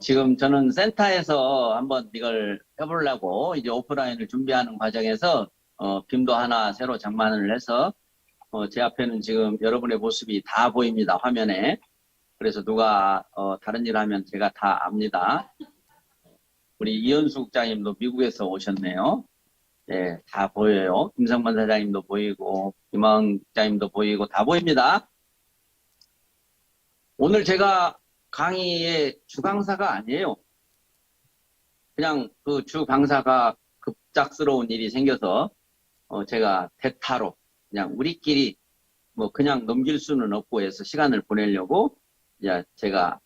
지금 저는 센터에서 한번 이걸 해보려고 이제 오프라인을 준비하는 과정에서 빔도 하나 새로 장만을 해서 제 앞에는 지금 여러분의 모습이 다 보입니다. 화면에. 그래서 누가 다른 일 하면 제가 다 압니다. 우리 이현수 국장님도 미국에서 오셨네요. 네, 다 보여요. 김성만 사장님도 보이고 김왕 국장님도 보이고 다 보입니다. 오늘 제가 강의의 주강사가 아니에요. 그냥 그 주강사가 급작스러운 일이 생겨서 제가 대타로 그냥 우리끼리 뭐 그냥 넘길 수는 없고 해서 시간을 보내려고 이제 제가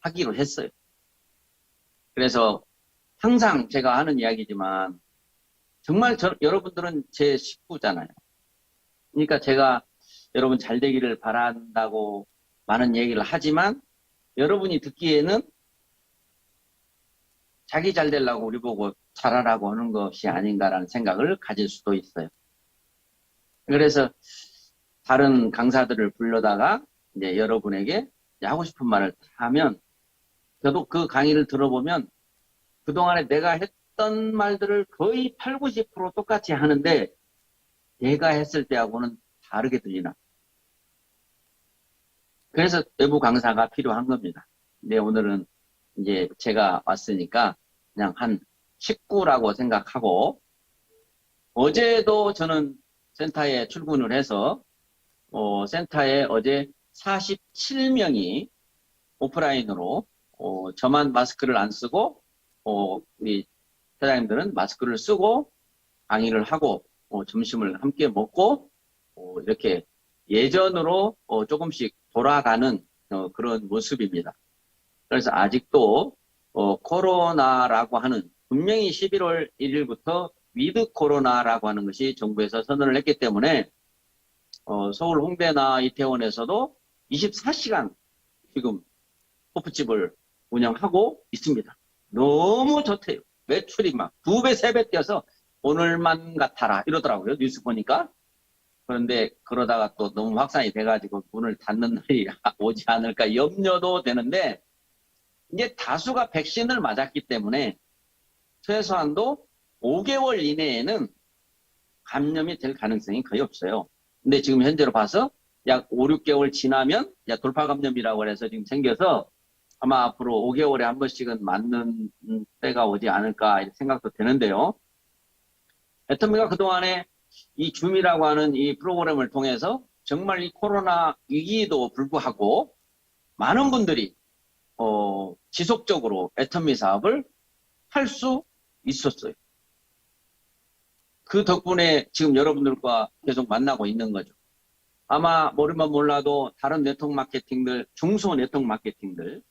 하기로 했어요. 그래서 항상 제가 하는 이야기지만 정말 여러분들은 제 식구잖아요. 그러니까 제가 여러분 잘 되기를 바란다고 많은 얘기를 하지만 여러분이 듣기에는 자기 잘 되려고 우리 보고 잘하라고 하는 것이 아닌가라는 생각을 가질 수도 있어요. 그래서 다른 강사들을 불러다가 이제 여러분에게 하고 싶은 말을 하면 저도 그 강의를 들어보면 그동안에 내가 했던 말들을 거의 8, 90% 똑같이 하는데 내가 했을 때하고는 다르게 들리나. 그래서 외부 강사가 필요한 겁니다. 근데 오늘은 이제 제가 왔으니까 그냥 한 식구라고 생각하고 어제도 저는 센터에 출근을 해서 센터에 어제 47명이 오프라인으로 저만 마스크를 안 쓰고 우리 사장님들은 마스크를 쓰고 강의를 하고 점심을 함께 먹고 이렇게 예전으로 조금씩 돌아가는 그런 모습입니다. 그래서 아직도 코로나라고 하는 분명히 11월 1일부터 위드 코로나라고 하는 것이 정부에서 선언을 했기 때문에 서울 홍대나 이태원에서도 24시간 지금 호프집을 운영하고 있습니다. 너무 좋대요. 매출이 막 2배, 3배 뛰어서 오늘만 같아라 이러더라고요. 뉴스 보니까. 그런데 그러다가 또 너무 확산이 돼가지고 문을 닫는 날이 오지 않을까 염려도 되는데 이제 다수가 백신을 맞았기 때문에 최소한도 5개월 이내에는 감염이 될 가능성이 거의 없어요. 근데 지금 현재로 봐서 약 5, 6개월 지나면 돌파 감염이라고 해서 지금 생겨서 아마 앞으로 5개월에 한 번씩은 맞는 때가 오지 않을까 생각도 되는데요. 애터미가 그동안에 이 줌이라고 하는 이 프로그램을 통해서 정말 이 코로나 위기에도 불구하고 많은 분들이 지속적으로 애터미 사업을 할 수 있었어요. 그 덕분에 지금 여러분들과 계속 만나고 있는 거죠. 아마 모르면 몰라도 다른 네트워크 마케팅들, 중소 네트워크 마케팅들,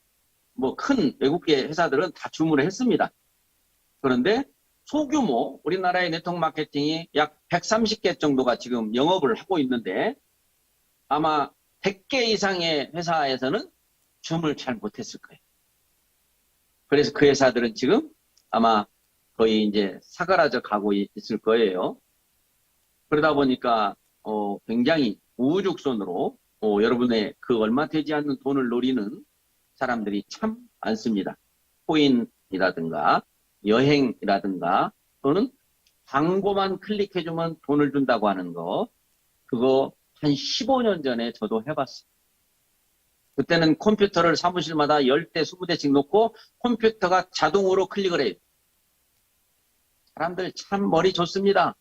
뭐 큰 외국계 회사들은 다 주문을 했습니다. 그런데 소규모 우리나라의 네트워크 마케팅이 약 130개 정도가 지금 영업을 하고 있는데 아마 100개 이상의 회사에서는 줌을 잘 못했을 거예요. 그래서 그 회사들은 지금 아마 거의 이제 사그라져 가고 있을 거예요. 그러다 보니까 굉장히 우후죽순으로 여러분의 그 얼마 되지 않는 돈을 노리는 사람들이 참 많습니다. 코인이라든가 여행이라든가 또는 광고만 클릭해주면 돈을 준다고 하는 거 그거 한 15년 전에 저도 해봤어요. 그때는 컴퓨터를 사무실마다 10대, 20대씩 놓고 컴퓨터가 자동으로 클릭을 해요. 사람들 참 머리 좋습니다.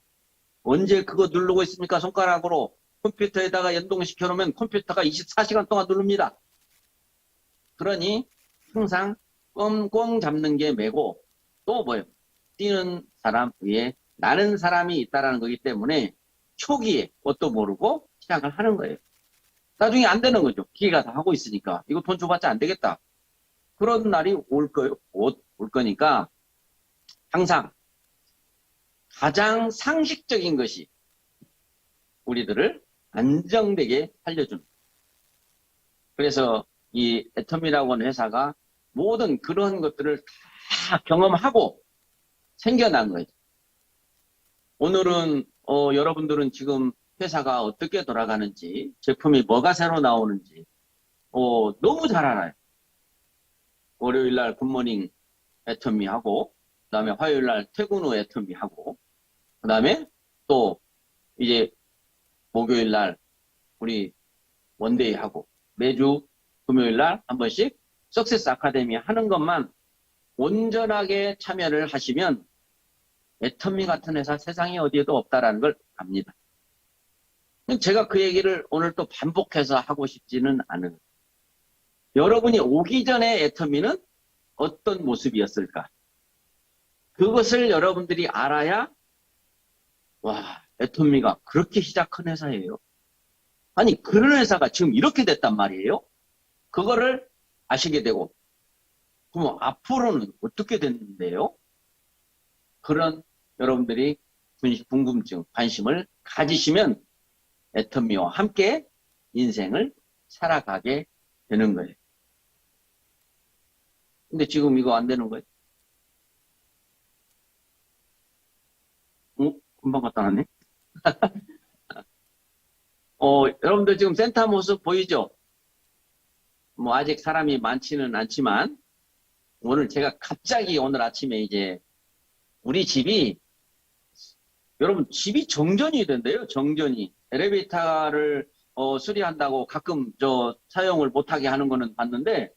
언제 그거 누르고 있습니까? 손가락으로 컴퓨터에다가 연동시켜 놓으면 컴퓨터가 24시간 동안 누릅니다. 그러니 항상 꽁꽁 잡는 게 매고 또 뭐예요? 뛰는 사람 위에 나는 사람이 있다는 거기 때문에 초기에 뭣도 모르고 시작을 하는 거예요. 나중에 안 되는 거죠. 기계가 다 하고 있으니까. 이거 돈 줘봤자 안 되겠다. 그런 날이 올 거니까 항상 가장 상식적인 것이 우리들을 안정되게 살려주는. 그래서 이 애텀이라고 하는 회사가 모든 그런 것들을 다 경험하고 생겨난 거죠. 오늘은 여러분들은 지금 회사가 어떻게 돌아가는지 제품이 뭐가 새로 나오는지 너무 잘 알아요. 월요일 날 굿모닝 애터미 하고, 그 다음에 화요일 날 퇴근 후 애터미 하고, 그 다음에 또 이제 목요일 날 우리 원데이 하고, 매주 금요일 날 한 번씩 석세스 아카데미 하는 것만 온전하게 참여를 하시면 애터미 같은 회사 세상에 어디에도 없다라는 걸 압니다. 제가 그 얘기를 오늘 또 반복해서 하고 싶지는 않은. 여러분이 오기 전에 애터미는 어떤 모습이었을까? 그것을 여러분들이 알아야, 와, 애터미가 그렇게 시작한 회사예요. 아니, 그런 회사가 지금 이렇게 됐단 말이에요? 그거를 아시게 되고, 그럼 앞으로는 어떻게 됐는데요? 그런 여러분들이 궁금증, 관심을 가지시면 애터미와 함께 인생을 살아가게 되는 거예요. 근데 지금 이거 안 되는 거예요? 금방 갔다 왔네? 여러분들 지금 센터 모습 보이죠? 뭐 아직 사람이 많지는 않지만 오늘 제가 갑자기 오늘 아침에 이제 우리 집이 여러분 집이 정전이 된대요. 정전이. 엘리베이터를 수리한다고 가끔 사용을 못하게 하는 거는 봤는데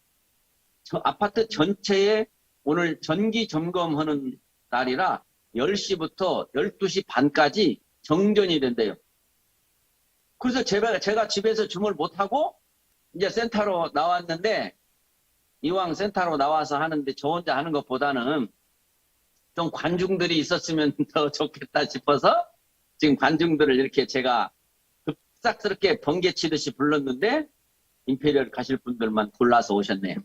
저 아파트 전체에 오늘 전기 점검하는 날이라 10시부터 12시 반까지 정전이 된대요. 그래서 제가 집에서 주무를 못하고 이제 센터로 나왔는데 이왕 센터로 나와서 하는데 저 혼자 하는 것보다는 좀 관중들이 있었으면 더 좋겠다 싶어서 지금 관중들을 이렇게 제가 급작스럽게 번개치듯이 불렀는데 임페리얼 가실 분들만 골라서 오셨네요.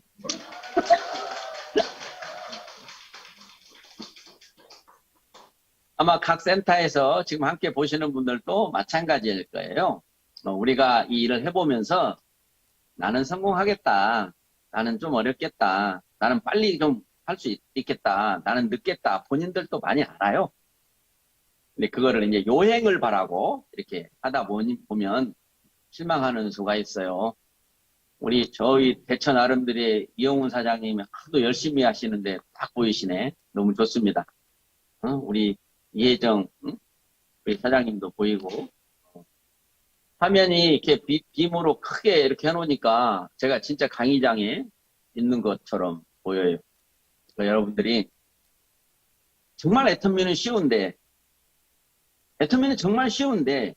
아마 각 센터에서 지금 함께 보시는 분들도 마찬가지일 거예요. 우리가 이 일을 해보면서 나는 성공하겠다. 나는 좀 어렵겠다. 나는 빨리 좀 할 수 있겠다. 나는 늦겠다. 본인들도 많이 알아요. 근데 그거를 이제 요행을 바라고 이렇게 하다 보면 실망하는 수가 있어요. 저희 대천 아름들의 이영훈 사장님이 하도 열심히 하시는데 딱 보이시네. 너무 좋습니다. 우리 이혜정, 우리 사장님도 보이고. 화면이 이렇게 빔으로 크게 이렇게 해놓으니까 제가 진짜 강의장에 있는 것처럼 보여요. 그러니까 여러분들이 정말 애터미는 쉬운데, 애터미는 정말 쉬운데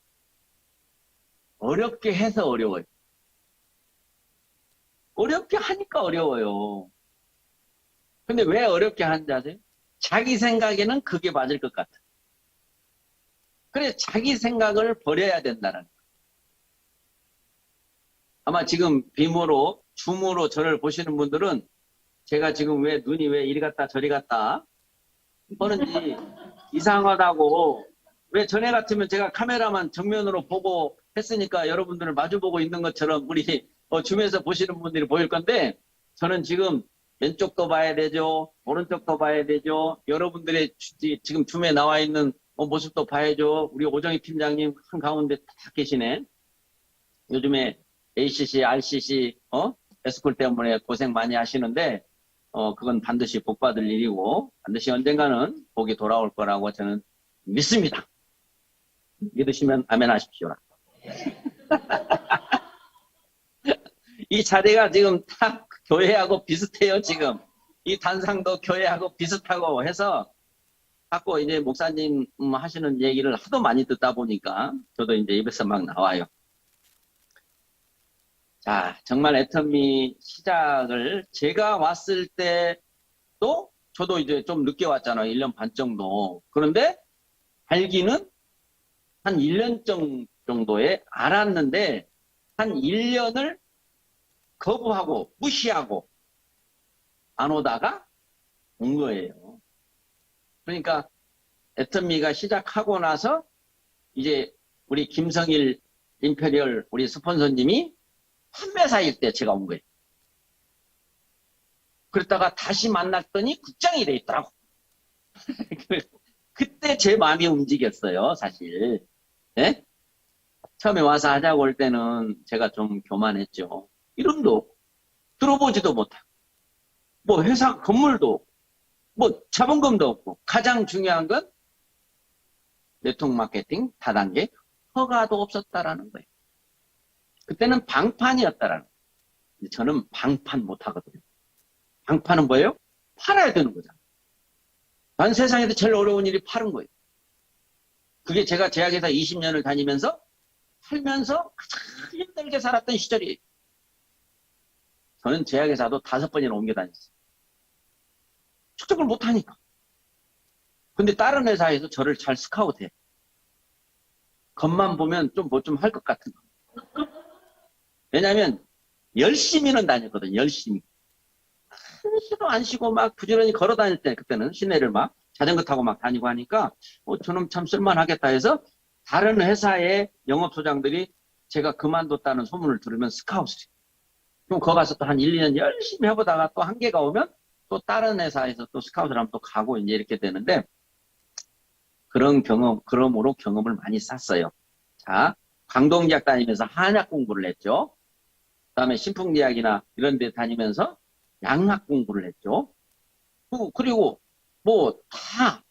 어렵게 해서 어려워요. 어렵게 하니까 어려워요. 근데 왜 어렵게 하는지 아세요? 자기 생각에는 그게 맞을 것 같아. 그래 자기 생각을 버려야 된다는 거예요. 아마 지금 빔으로 줌으로 저를 보시는 분들은 제가 지금 눈이 왜 이리 갔다 저리 갔다 하는지 이상하다고. 왜 전에 같으면 제가 카메라만 정면으로 보고 했으니까 여러분들을 마주보고 있는 것처럼 우리 줌에서 보시는 분들이 보일 건데 저는 지금 왼쪽도 봐야 되죠. 오른쪽도 봐야 되죠. 여러분들의 지금 줌에 나와 있는 모습도 봐야죠. 우리 오정희 팀장님 한가운데 딱 계시네. 요즘에 ACC, RCC, 에스쿨 때문에 고생 많이 하시는데 그건 반드시 복 받을 일이고 반드시 언젠가는 복이 돌아올 거라고 저는 믿습니다. 믿으시면 아멘 하십시오. 이 자리가 지금 딱 교회하고 비슷해요. 지금 이 단상도 교회하고 비슷하고 해서 자꾸 이제 목사님 하시는 얘기를 하도 많이 듣다 보니까 저도 이제 입에서 막 나와요. 자, 정말 애터미 시작을 제가 왔을 때도 저도 이제 좀 늦게 왔잖아요. 1년 반 정도. 그런데 알기는 한 1년 정도에 알았는데 한 1년을 거부하고 무시하고 안 오다가 온 거예요. 그러니까 애터미가 시작하고 나서 이제 우리 김성일 임페리얼 우리 스폰서님이 판매사일 때 제가 온 거예요. 그랬다가 다시 만났더니 국장이 돼 있더라고. 그때 제 마음이 움직였어요, 사실. 네? 처음에 와서 하자고 할 때는 제가 좀 교만했죠. 이름도 들어보지도 못하고. 뭐 회사 건물도 없고, 뭐 자본금도 없고, 가장 중요한 건 네트워크 마케팅 다단계 허가도 없었다라는 거예요. 그때는 방판이었다라는 거예요. 저는 방판 못 하거든요. 방판은 뭐예요? 팔아야 되는 거잖아요. 난 세상에서 제일 어려운 일이 파는 거예요. 그게 제가 제약회사 20년을 다니면서 살면서 가장 힘들게 살았던 시절이에요. 저는 제약회사도 5번이나 옮겨 다녔어요. 축적을 못하니까. 근데 다른 회사에서 저를 잘 스카우트해. 겉만 보면 좀 뭐 좀 할 것 같은 거. 왜냐면 열심히는 다녔거든요. 열심히. 한 시도 안 쉬고 막 부지런히 걸어 다닐 때 그때는 시내를 막 자전거 타고 막 다니고 하니까 저놈 참 쓸만하겠다 해서 다른 회사의 영업소장들이 제가 그만뒀다는 소문을 들으면 스카우트를 해요. 그럼 거기 가서 또 한 1, 2년 열심히 해보다가 또 한계가 오면 또 다른 회사에서 또 스카우트를 하면 또 가고 이제 이렇게 되는데 그런 경험, 그러므로 경험을 많이 쌌어요. 자, 광동대학 다니면서 한약 공부를 했죠. 그 다음에 신풍대학이나 이런 데 다니면서 양학 공부를 했죠. 그리고 뭐 다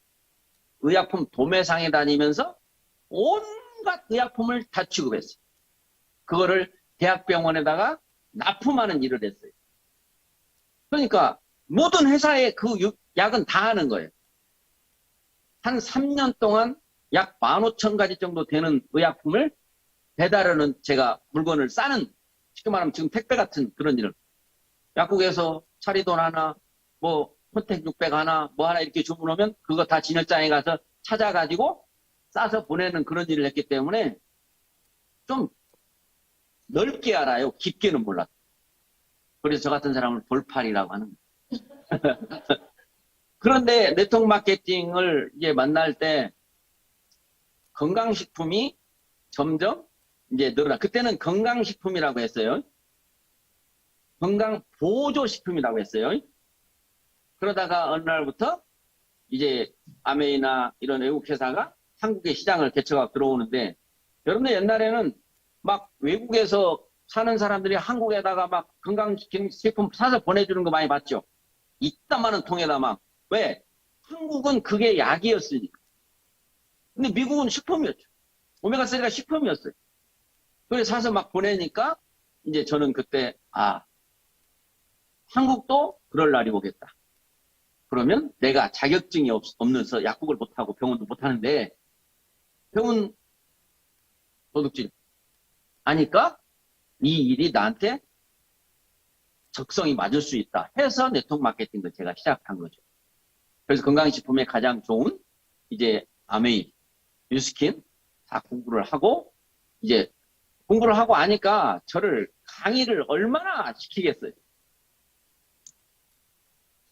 의약품 도매상에 다니면서 온갖 의약품을 다 취급했어요. 그거를 대학병원에다가 납품하는 일을 했어요. 그러니까 모든 회사에 그 약은 다 하는 거예요. 한 3년 동안 약 15,000가지 정도 되는 의약품을 배달하는 제가 물건을 싸는 쉽게 말하면 지금 택배 같은 그런 일을 약국에서 차리돈 하나 뭐 혼택 600 하나 뭐 하나 이렇게 주문하면 그거 다 진열장에 가서 찾아가지고 싸서 보내는 그런 일을 했기 때문에 좀 넓게 알아요. 깊게는 몰랐어요. 그래서 저 같은 사람을 돌팔이라고 하는 거예요. 그런데 네트워크 마케팅을 이제 만날 때 건강식품이 점점 이제 늘어나. 그때는 건강식품이라고 했어요. 건강보조식품이라고 했어요. 그러다가 어느 날부터 이제 아메이나 이런 외국 회사가 한국의 시장을 개척하고 들어오는데 여러분들 옛날에는 막 외국에서 사는 사람들이 한국에다가 막 건강식품 사서 보내주는 거 많이 봤죠. 이따만한 통에다 막. 왜? 한국은 그게 약이었으니까. 근데 미국은 식품이었죠. 오메가3가 식품이었어요. 그래서 사서 막 보내니까 이제 저는 그때 한국도 그럴 날이 오겠다. 그러면 내가 자격증이 없는서 약국을 못하고 병원도 못하는데 병원 도둑질 하니까 이 일이 나한테 적성이 맞을 수 있다 해서 네트워크 마케팅을 제가 시작한 거죠. 그래서 건강식품에 가장 좋은 이제 아메이, 뉴스킨 다 공부를 하고 이제 공부를 하고 하니까 저를 강의를 얼마나 시키겠어요.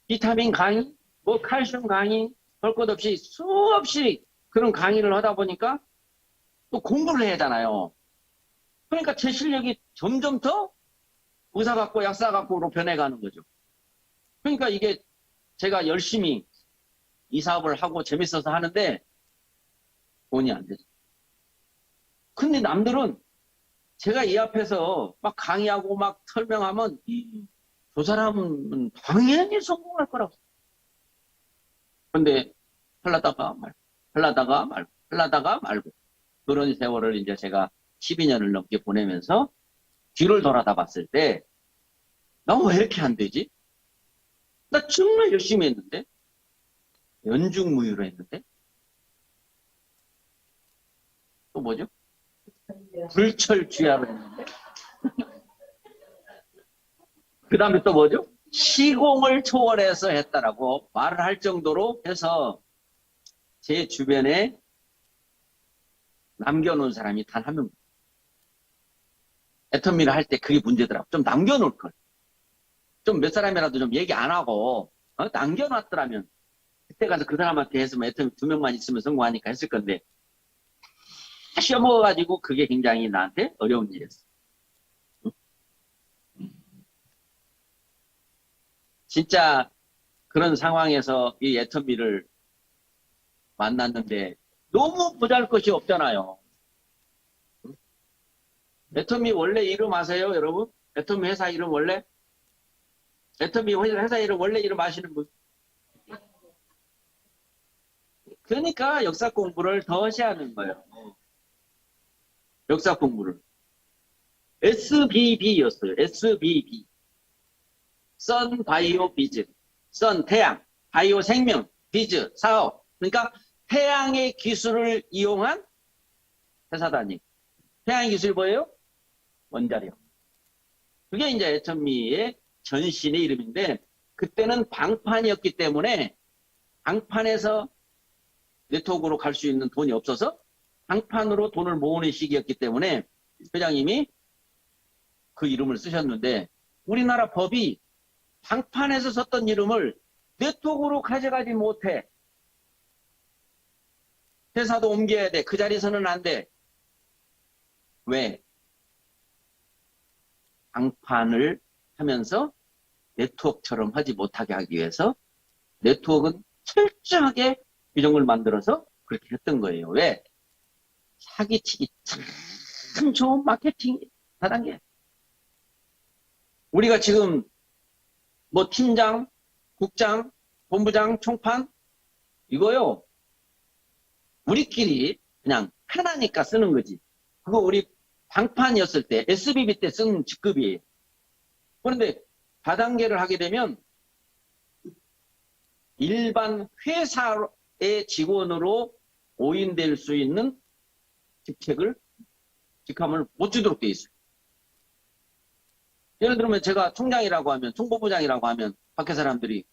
비타민 강의, 뭐 칼슘 강의, 별 것 없이 수없이 그런 강의를 하다 보니까 또 공부를 해야 하잖아요. 그러니까 제 실력이 점점 더 의사 같고 약사 같고로 변해가는 거죠. 그러니까 이게 제가 열심히 이 사업을 하고 재밌어서 하는데 돈이 안 되죠. 근데 남들은 제가 이 앞에서 막 강의하고 막 설명하면 저 사람은 당연히 성공할 거라고. 근데 하려다가 말고, 하려다가 말고, 하려다가 말고. 그런 세월을 이제 제가 12년을 넘게 보내면서 뒤를 돌아다 봤을 때, 나 왜 이렇게 안 되지? 나 정말 열심히 했는데? 연중무휴로 했는데? 또 뭐죠? 불철주야로 했는데? 그 다음에 또 뭐죠? 시공을 초월해서 했다라고 말을 할 정도로 해서 제 주변에 남겨놓은 사람이 단 한 명. 애터미를 할 때 그게 문제더라고. 좀 남겨놓을 걸. 좀 몇 사람이라도 좀 얘기 안 하고 남겨놨더라면 그때 가서 그 사람한테 했으면 애터미 2명만 있으면 성공하니까 했을 건데 다 씌어먹어가지고 그게 굉장히 나한테 어려운 일이었어. 진짜 그런 상황에서 이 애터미를 만났는데 너무 보잘것이 없잖아요. 애터미 원래 이름 아세요, 여러분? 애터미 회사 이름 원래? 애터미 회사 이름, 원래 이름 아시는 분? 그러니까 역사 공부를 더 하셔야 하는 거예요. 역사 공부를. SBB였어요. SBB. 선 바이오 비즈. 선 태양, 바이오 생명, 비즈 사업. 그러니까 태양의 기술을 이용한 회사다니. 태양의 기술이 뭐예요? 원자력. 그게 이제 애천미의 전신의 이름인데 그때는 방판이었기 때문에 방판에서 네트워크로 갈 수 있는 돈이 없어서 방판으로 돈을 모으는 시기였기 때문에 회장님이 그 이름을 쓰셨는데 우리나라 법이 방판에서 썼던 이름을 네트워크로 가져가지 못해. 회사도 옮겨야 돼. 그 자리에서는 안 돼. 왜? 방판을 하면서 네트워크처럼 하지 못하게 하기 위해서 네트워크는 철저하게 규정을 만들어서 그렇게 했던 거예요. 왜? 사기치기 참 좋은 마케팅 다단계. 우리가 지금 뭐 팀장, 국장, 본부장, 총판 이거요. 우리끼리 그냥 편하니까 쓰는 거지. 그거 우리 방판이었을 때 SBB 때 쓴 직급이에요. 그런데 다단계를 하게 되면 일반 회사의 직원으로 오인될 수 있는 직함을 못 주도록 돼 있어요. 예를 들면 제가 총장이라고 하면, 총본부장이라고 하면 밖에 사람들이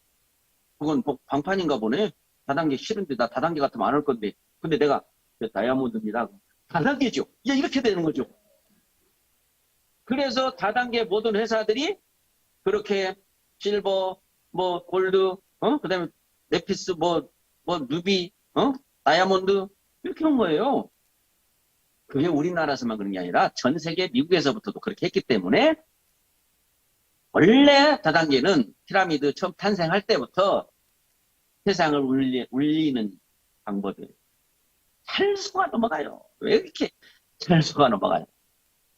그건 방판인가 보네. 다단계 싫은데 나 다단계 같으면 안 할 건데. 근데 내가 다이아몬드입니다. 다단계죠. 이렇게 되는 거죠. 그래서 다단계 모든 회사들이 그렇게 실버, 뭐 골드, 그다음에 네피스, 뭐 루비, 다이아몬드 이렇게 한 거예요. 그게 우리나라에서만 그런 게 아니라 전 세계 미국에서부터도 그렇게 했기 때문에 원래 다단계는 피라미드 처음 탄생할 때부터 세상을 울리는 방법이에요. 잘 속아 넘어가요. 왜 이렇게 잘 속아 넘어가요?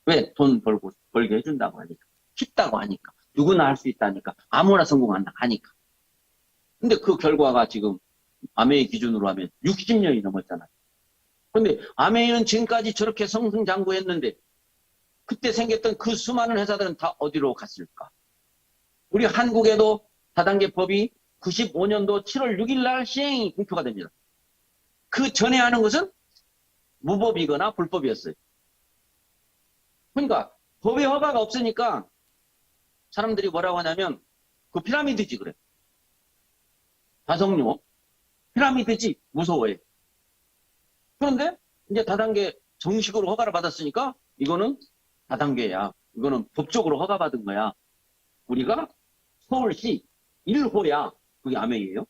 왜? 돈 벌게 해준다고 하니까. 쉽다고 하니까. 누구나 할 수 있다니까. 아무나 성공한다 하니까. 근데 그 결과가 지금 아메이 기준으로 하면 60년이 넘었잖아요. 근데 아메이는 지금까지 저렇게 성승장구했는데 그때 생겼던 그 수많은 회사들은 다 어디로 갔을까? 우리 한국에도 다단계 법이 95년도 7월 6일 날 시행이 공표가 됩니다. 그 전에 하는 것은 무법이거나 불법이었어요. 그러니까 법의 허가가 없으니까 사람들이 뭐라고 하냐면 그 피라미드지 그래. 다성료 피라미드지 무서워해. 그런데 이제 다단계 정식으로 허가를 받았으니까 이거는 다단계야. 이거는 법적으로 허가받은 거야. 우리가 서울시 1호야. 그게 아메이에요.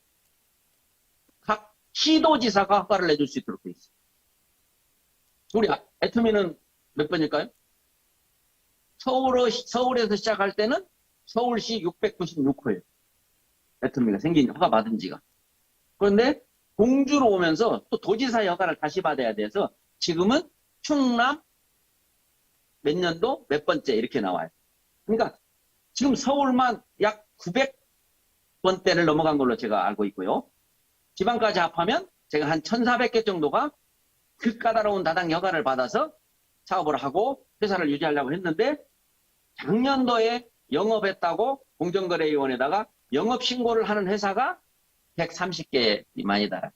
각 시도지사가 허가를 내줄 수 있도록 돼 있어. 우리 애터미는 몇 번일까요? 서울에서 시작할 때는 서울시 696호예요. 애터미가 생긴 허가 받은 지가. 그런데 공주로 오면서 또 도지사 허가를 다시 받아야 돼서 지금은 충남 몇 년도 몇 번째 이렇게 나와요. 그러니까 지금 서울만 약 900번대를 넘어간 걸로 제가 알고 있고요. 지방까지 합하면 제가 한 1,400개 정도가 그 까다로운 다단계 허가를 받아서 사업을 하고 회사를 유지하려고 했는데 작년도에 영업했다고 공정거래위원회에다가 영업신고를 하는 회사가 130개 미만이다.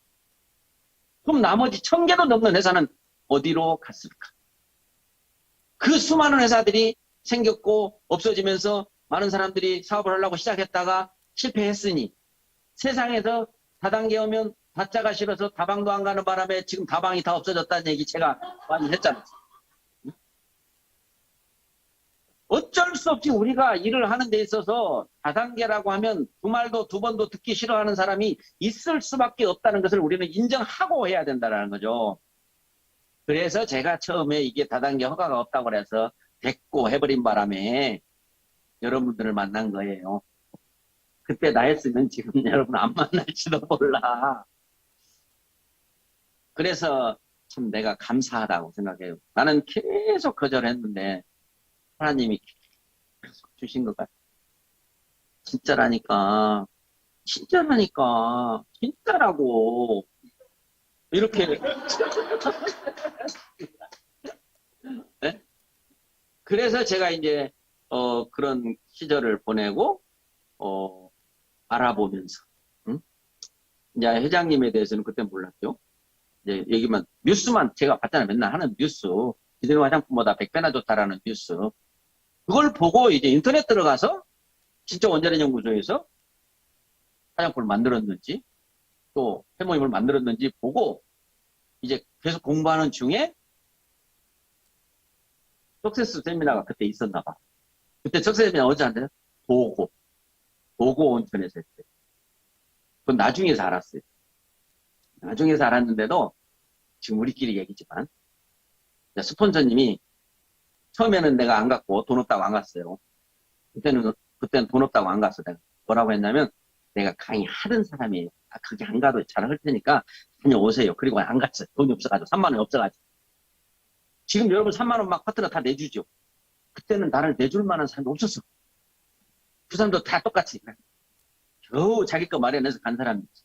그럼 나머지 1,000개도 넘는 회사는 어디로 갔을까? 그 수많은 회사들이 생겼고 없어지면서 많은 사람들이 사업을 하려고 시작했다가 실패했으니 세상에서 다단계 오면 다짜가 싫어서 다방도 안 가는 바람에 지금 다방이 다 없어졌다는 얘기 제가 많이 했잖아요. 어쩔 수 없이 우리가 일을 하는 데 있어서 다단계라고 하면 두 말도 두 번도 듣기 싫어하는 사람이 있을 수밖에 없다는 것을 우리는 인정하고 해야 된다는 거죠. 그래서 제가 처음에 이게 다단계 허가가 없다고 해서 됐고 해버린 바람에 여러분들을 만난 거예요. 그때 나였으면 지금 여러분 안 만날지도 몰라. 그래서 참 내가 감사하다고 생각해요. 나는 계속 거절했는데 하나님이 계속 주신 것 같아요. 진짜라니까. 진짜라니까. 진짜라고. 이렇게. 네? 그래서 제가 이제, 그런 시절을 보내고, 알아보면서, 응? 이제 회장님에 대해서는 그때 몰랐죠. 이제 얘기만, 뉴스만 제가 봤잖아요. 맨날 하는 뉴스. 기존 화장품보다 100배나 좋다라는 뉴스. 그걸 보고 이제 인터넷 들어가서 진짜 원자력 연구소에서 화장품을 만들었는지 또 해모임을 만들었는지 보고 이제 계속 공부하는 중에 석세스 세미나가 그때 있었나 봐. 그때 석세스 세미나 어디 한대요? 도고 온천에서 했대. 그건 나중에서 알았어요. 나중에서 알았는데도 지금 우리끼리 얘기지만 스폰서님이 처음에는 내가 안 갔고 돈 없다고 안 갔어요. 그때는 돈 없다고 안 갔어. 내가 뭐라고 했냐면 내가 강의 하던 사람이에요. 거기 안 가도 잘할 테니까 다녀오세요. 그리고 안 갔어요. 돈이 없어가지고 3만 원이 없어가지고. 지금 여러분 3만 원 막 파트너 다 내주죠. 그때는 나를 내줄 만한 사람이 없었어. 그 사람도 다 똑같이 겨우 자기 거 마련해서 간 사람이지.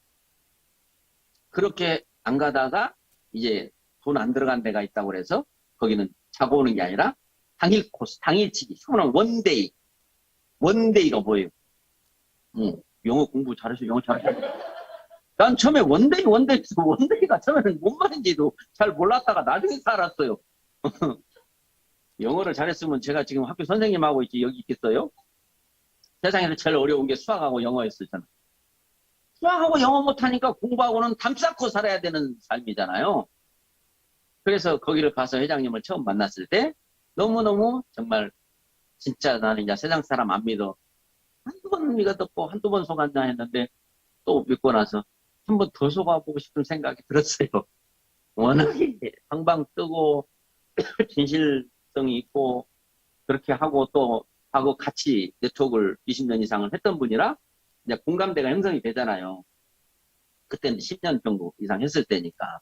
그렇게 안 가다가 이제 돈 안 들어간 데가 있다고 그래서 거기는 자고 오는 게 아니라 당일 코스, 당일치기, 휴는 원데이가 뭐예요? 영어 공부 잘해서 영어 잘해서. 난 처음에 원데이가 처음에는 뭔 말인지도 잘 몰랐다가 나중에 알았어요. 영어를 잘했으면 제가 지금 학교 선생님하고 있지 여기 있겠어요? 세상에서 제일 어려운 게 수학하고 영어였었잖아. 수학하고 영어 못하니까 공부하고는 담 쌓고 살아야 되는 삶이잖아요. 그래서 거기를 가서 회장님을 처음 만났을 때 너무너무 정말 진짜 나는 이제 세상 사람 안 믿어. 한두 번 믿었고 한두 번 속았나 했는데 또 믿고 나서 한 번 더 속아보고 싶은 생각이 들었어요. 워낙에 방방 뜨고 진실성이 있고 그렇게 하고 또 하고 같이 네트워크를 20년 이상을 했던 분이라 이제 공감대가 형성이 되잖아요. 그때는 10년 정도 이상 했을 때니까.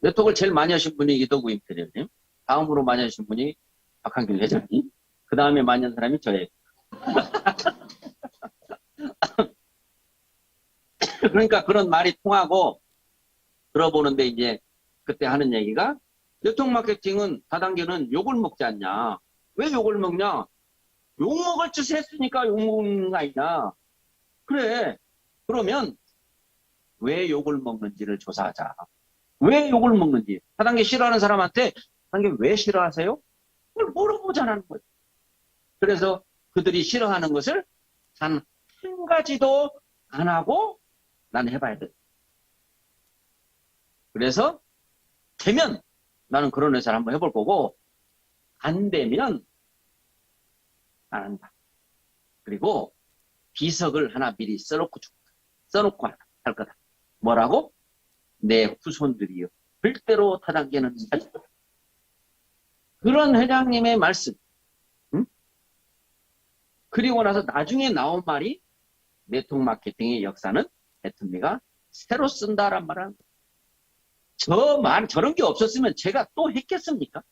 네트워크를 제일 많이 하신 분이 이덕우 임페리얼님, 다음으로 많이 하신 분이 박한균 회장님, 그 다음에 많이 한 사람이 저예요. 그러니까 그런 말이 통하고 들어보는데 이제 그때 하는 얘기가 네트워크 마케팅은 다단계는 욕을 먹지 않냐. 왜 욕을 먹냐? 욕 먹을 짓을 했으니까 욕 먹는 거 아니냐. 그래. 그러면 왜 욕을 먹는지를 조사하자. 왜 욕을 먹는지. 다단계 싫어하는 사람한테 다단계 왜 싫어하세요? 그걸 물어보자는 거예요. 그래서 그들이 싫어하는 것을 단 한 가지도 안 하고 난 해봐야 돼. 그래서 되면 나는 그런 회사를 한번 해볼 거고 안 되면 안 한다. 그리고 비석을 하나 미리 써놓고 할 거다. 뭐라고? 내 후손들이요. 절대로 타단계는 하지 마. 그런 회장님의 말씀. 응? 그리고 나서 나중에 나온 말이 네트워크 마케팅의 역사는 애터미가 새로 쓴다란 말은 저런 게 없었으면 제가 또 했겠습니까?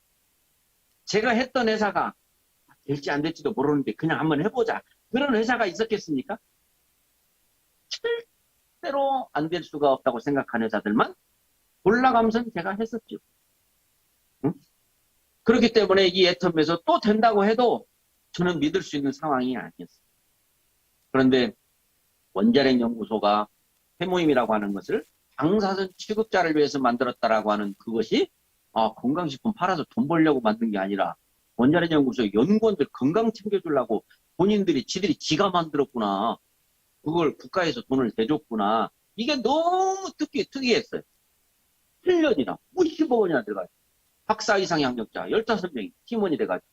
제가 했던 회사가 될지 안 될지도 모르는데 그냥 한번 해보자. 그런 회사가 있었겠습니까? 절대로 안 될 수가 없다고 생각하는 회사들만 올라가면서 제가 했었죠. 응? 그렇기 때문에 이 애텀에서 또 된다고 해도 저는 믿을 수 있는 상황이 아니었어요. 그런데 원자력 연구소가 해모임이라고 하는 것을 방사선 취급자를 위해서 만들었다라고 하는 그것이 건강식품 팔아서 돈 벌려고 만든 게 아니라 원자력 연구소 연구원들 건강 챙겨주려고 본인들이 지가 만들었구나. 그걸 국가에서 돈을 대줬구나. 이게 너무 특이했어요. 1년이나 50억 원이나 들어가요. 박사 이상 양력자 15명이 팀원이 돼가지고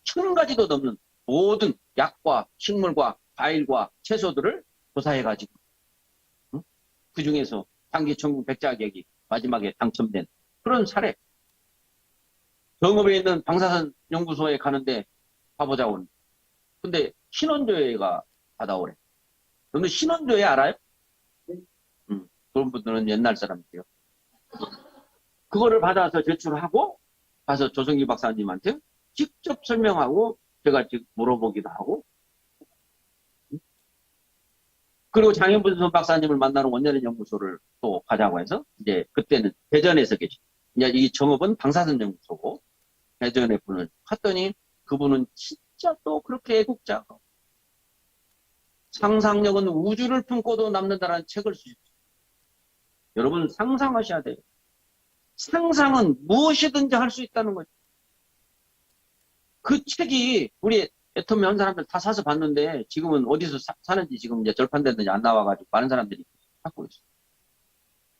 1000가지도 넘는 모든 약과 식물과 과일과 채소들을 조사해가지고 그 중에서 단기천국 백자격이 마지막에 당첨된 그런 사례. 정읍에 있는 방사선 연구소에 가는데 가보자고. 근데 신원조회가 받아오래. 너는 신원조회 알아요? 그런 분들은 옛날 사람이에요. 그거를 받아서 제출하고 가서 조성기 박사님한테 직접 설명하고 제가 지금 물어보기도 하고 그리고 장현분 박사님을 만나는 원자력 연구소를 또 가자고 해서 이제 그때는 대전에서 계시. 이제 이 정업은 방사선 연구소고 대전에 분을 갔더니 그분은 진짜 또 그렇게 애국자고 상상력은 우주를 품고도 남는다라는 책을 쓰셨어요. 여러분 상상하셔야 돼요. 상상은 무엇이든지 할 수 있다는 거죠. 그 책이 우리 애터미 한 사람들 다 사서 봤는데 지금은 어디서 사는지 지금 이제 절판됐는지 안 나와가지고 많은 사람들이 갖고 있어요.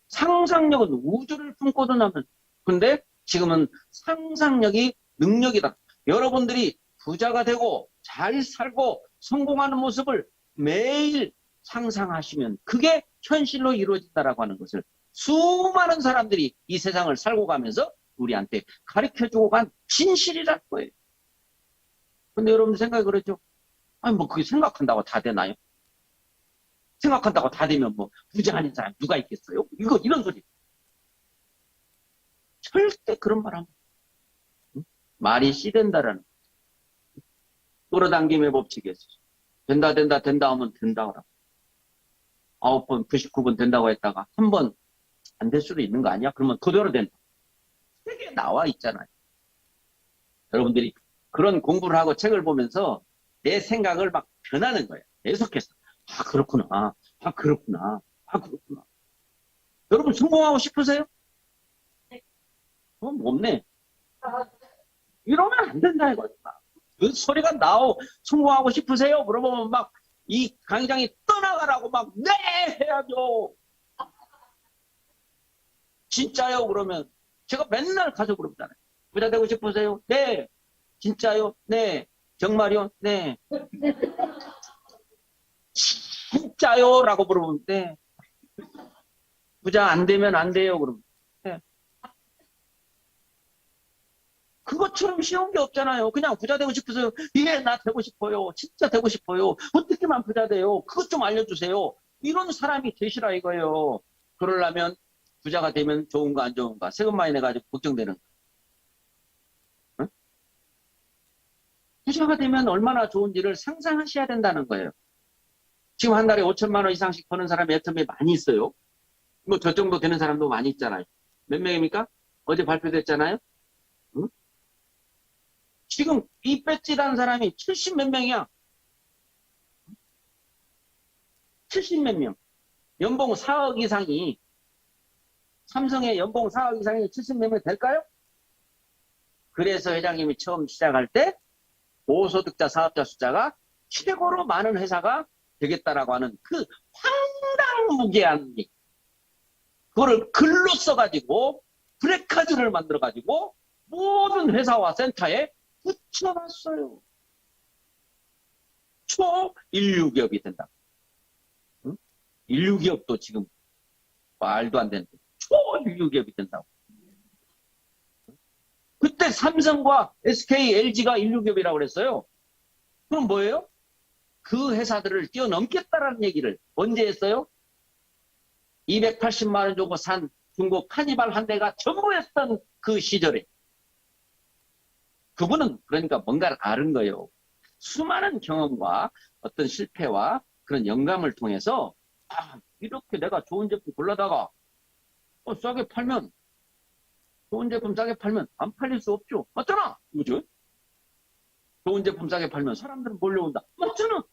상상력은 우주를 품고도 남는. 근데 지금은 상상력이 능력이다. 여러분들이 부자가 되고 잘 살고 성공하는 모습을 매일 상상하시면 그게 현실로 이루어진다라고 하는 것을 수많은 사람들이 이 세상을 살고 가면서 우리한테 가르쳐주고 간 진실이랄 거예요. 근데 여러분 생각이 그렇죠? 아니 뭐 그게 생각한다고 다 되나요? 생각한다고 다 되면 뭐 부자 아닌 사람 누가 있겠어요? 이런 소리. 절대 그런 말 하면 말이 씨된다라는 끌어당김의 법칙이었어요. 된다 하면 된다 그러고 9번 99번 된다고 했다가 한 번 안 될 수도 있는 거 아니야? 그러면 그대로 된다. 책에 나와 있잖아요. 여러분들이 그런 공부를 하고 책을 보면서 내 생각을 막 변하는 거예요. 계속해서. 아, 그렇구나. 아, 그렇구나. 아, 그렇구나. 여러분 성공하고 싶으세요? 없네. 이러면 안 된다, 이거. 그 소리가 성공하고 싶으세요? 물어보면 막, 이 강의장이 떠나가라고 막, 네! 해야죠. 진짜요? 그러면, 제가 맨날 가서 그러잖아요. 부자 되고 싶으세요? 네. 진짜요? 네. 정말요? 네. 진짜요? 라고 물어보면, 네. 부자 안 되면 안 돼요. 그러면, 네. 그것처럼 쉬운 게 없잖아요. 그냥 부자 되고 싶으세요? 예, 나 되고 싶어요. 진짜 되고 싶어요. 어떻게만 부자 돼요? 그것 좀 알려주세요. 이런 사람이 되시라 이거예요. 그러려면 부자가 되면 좋은가 안 좋은가 세금 많이 내가지고 걱정되는 거. 응? 부자가 되면 얼마나 좋은지를 상상하셔야 된다는 거예요. 지금 한 달에 5천만 원 이상씩 버는 사람이 애터미에 많이 있어요. 뭐 저 정도 되는 사람도 많이 있잖아요. 몇 명입니까? 어제 발표됐잖아요. 응? 지금 이 배지라는 사람이 70 몇 명이야. 70 몇 명. 연봉 4억 이상이 삼성의 연봉 4억 이상이 70 몇 명 될까요? 그래서 회장님이 처음 시작할 때 고소득자 사업자 숫자가 최고로 많은 회사가 되겠다라고 하는 그 황당무계한 얘기. 그거를 글로 써가지고 브레카드를 만들어가지고 모든 회사와 센터에 붙여놨어요. 초인류기업이 된다. 응? 인류기업도 지금 말도 안 되는데 초인류기업이 된다고. 그때 삼성과 SK, LG가 인류기업이라고 그랬어요. 그럼 뭐예요? 그 회사들을 뛰어넘겠다라는 얘기를 언제 했어요? 280만 원 주고 산 중국 카니발 한 대가 전부였던 그 시절에. 그분은 그러니까 뭔가를 아는 거예요. 수많은 경험과 어떤 실패와 그런 영감을 통해서 이렇게 내가 좋은 제품 골라다가 싸게 팔면 좋은 제품 싸게 팔면 안 팔릴 수 없죠. 맞잖아. 그죠? 좋은 제품 싸게 팔면 사람들은 몰려온다. 맞잖아.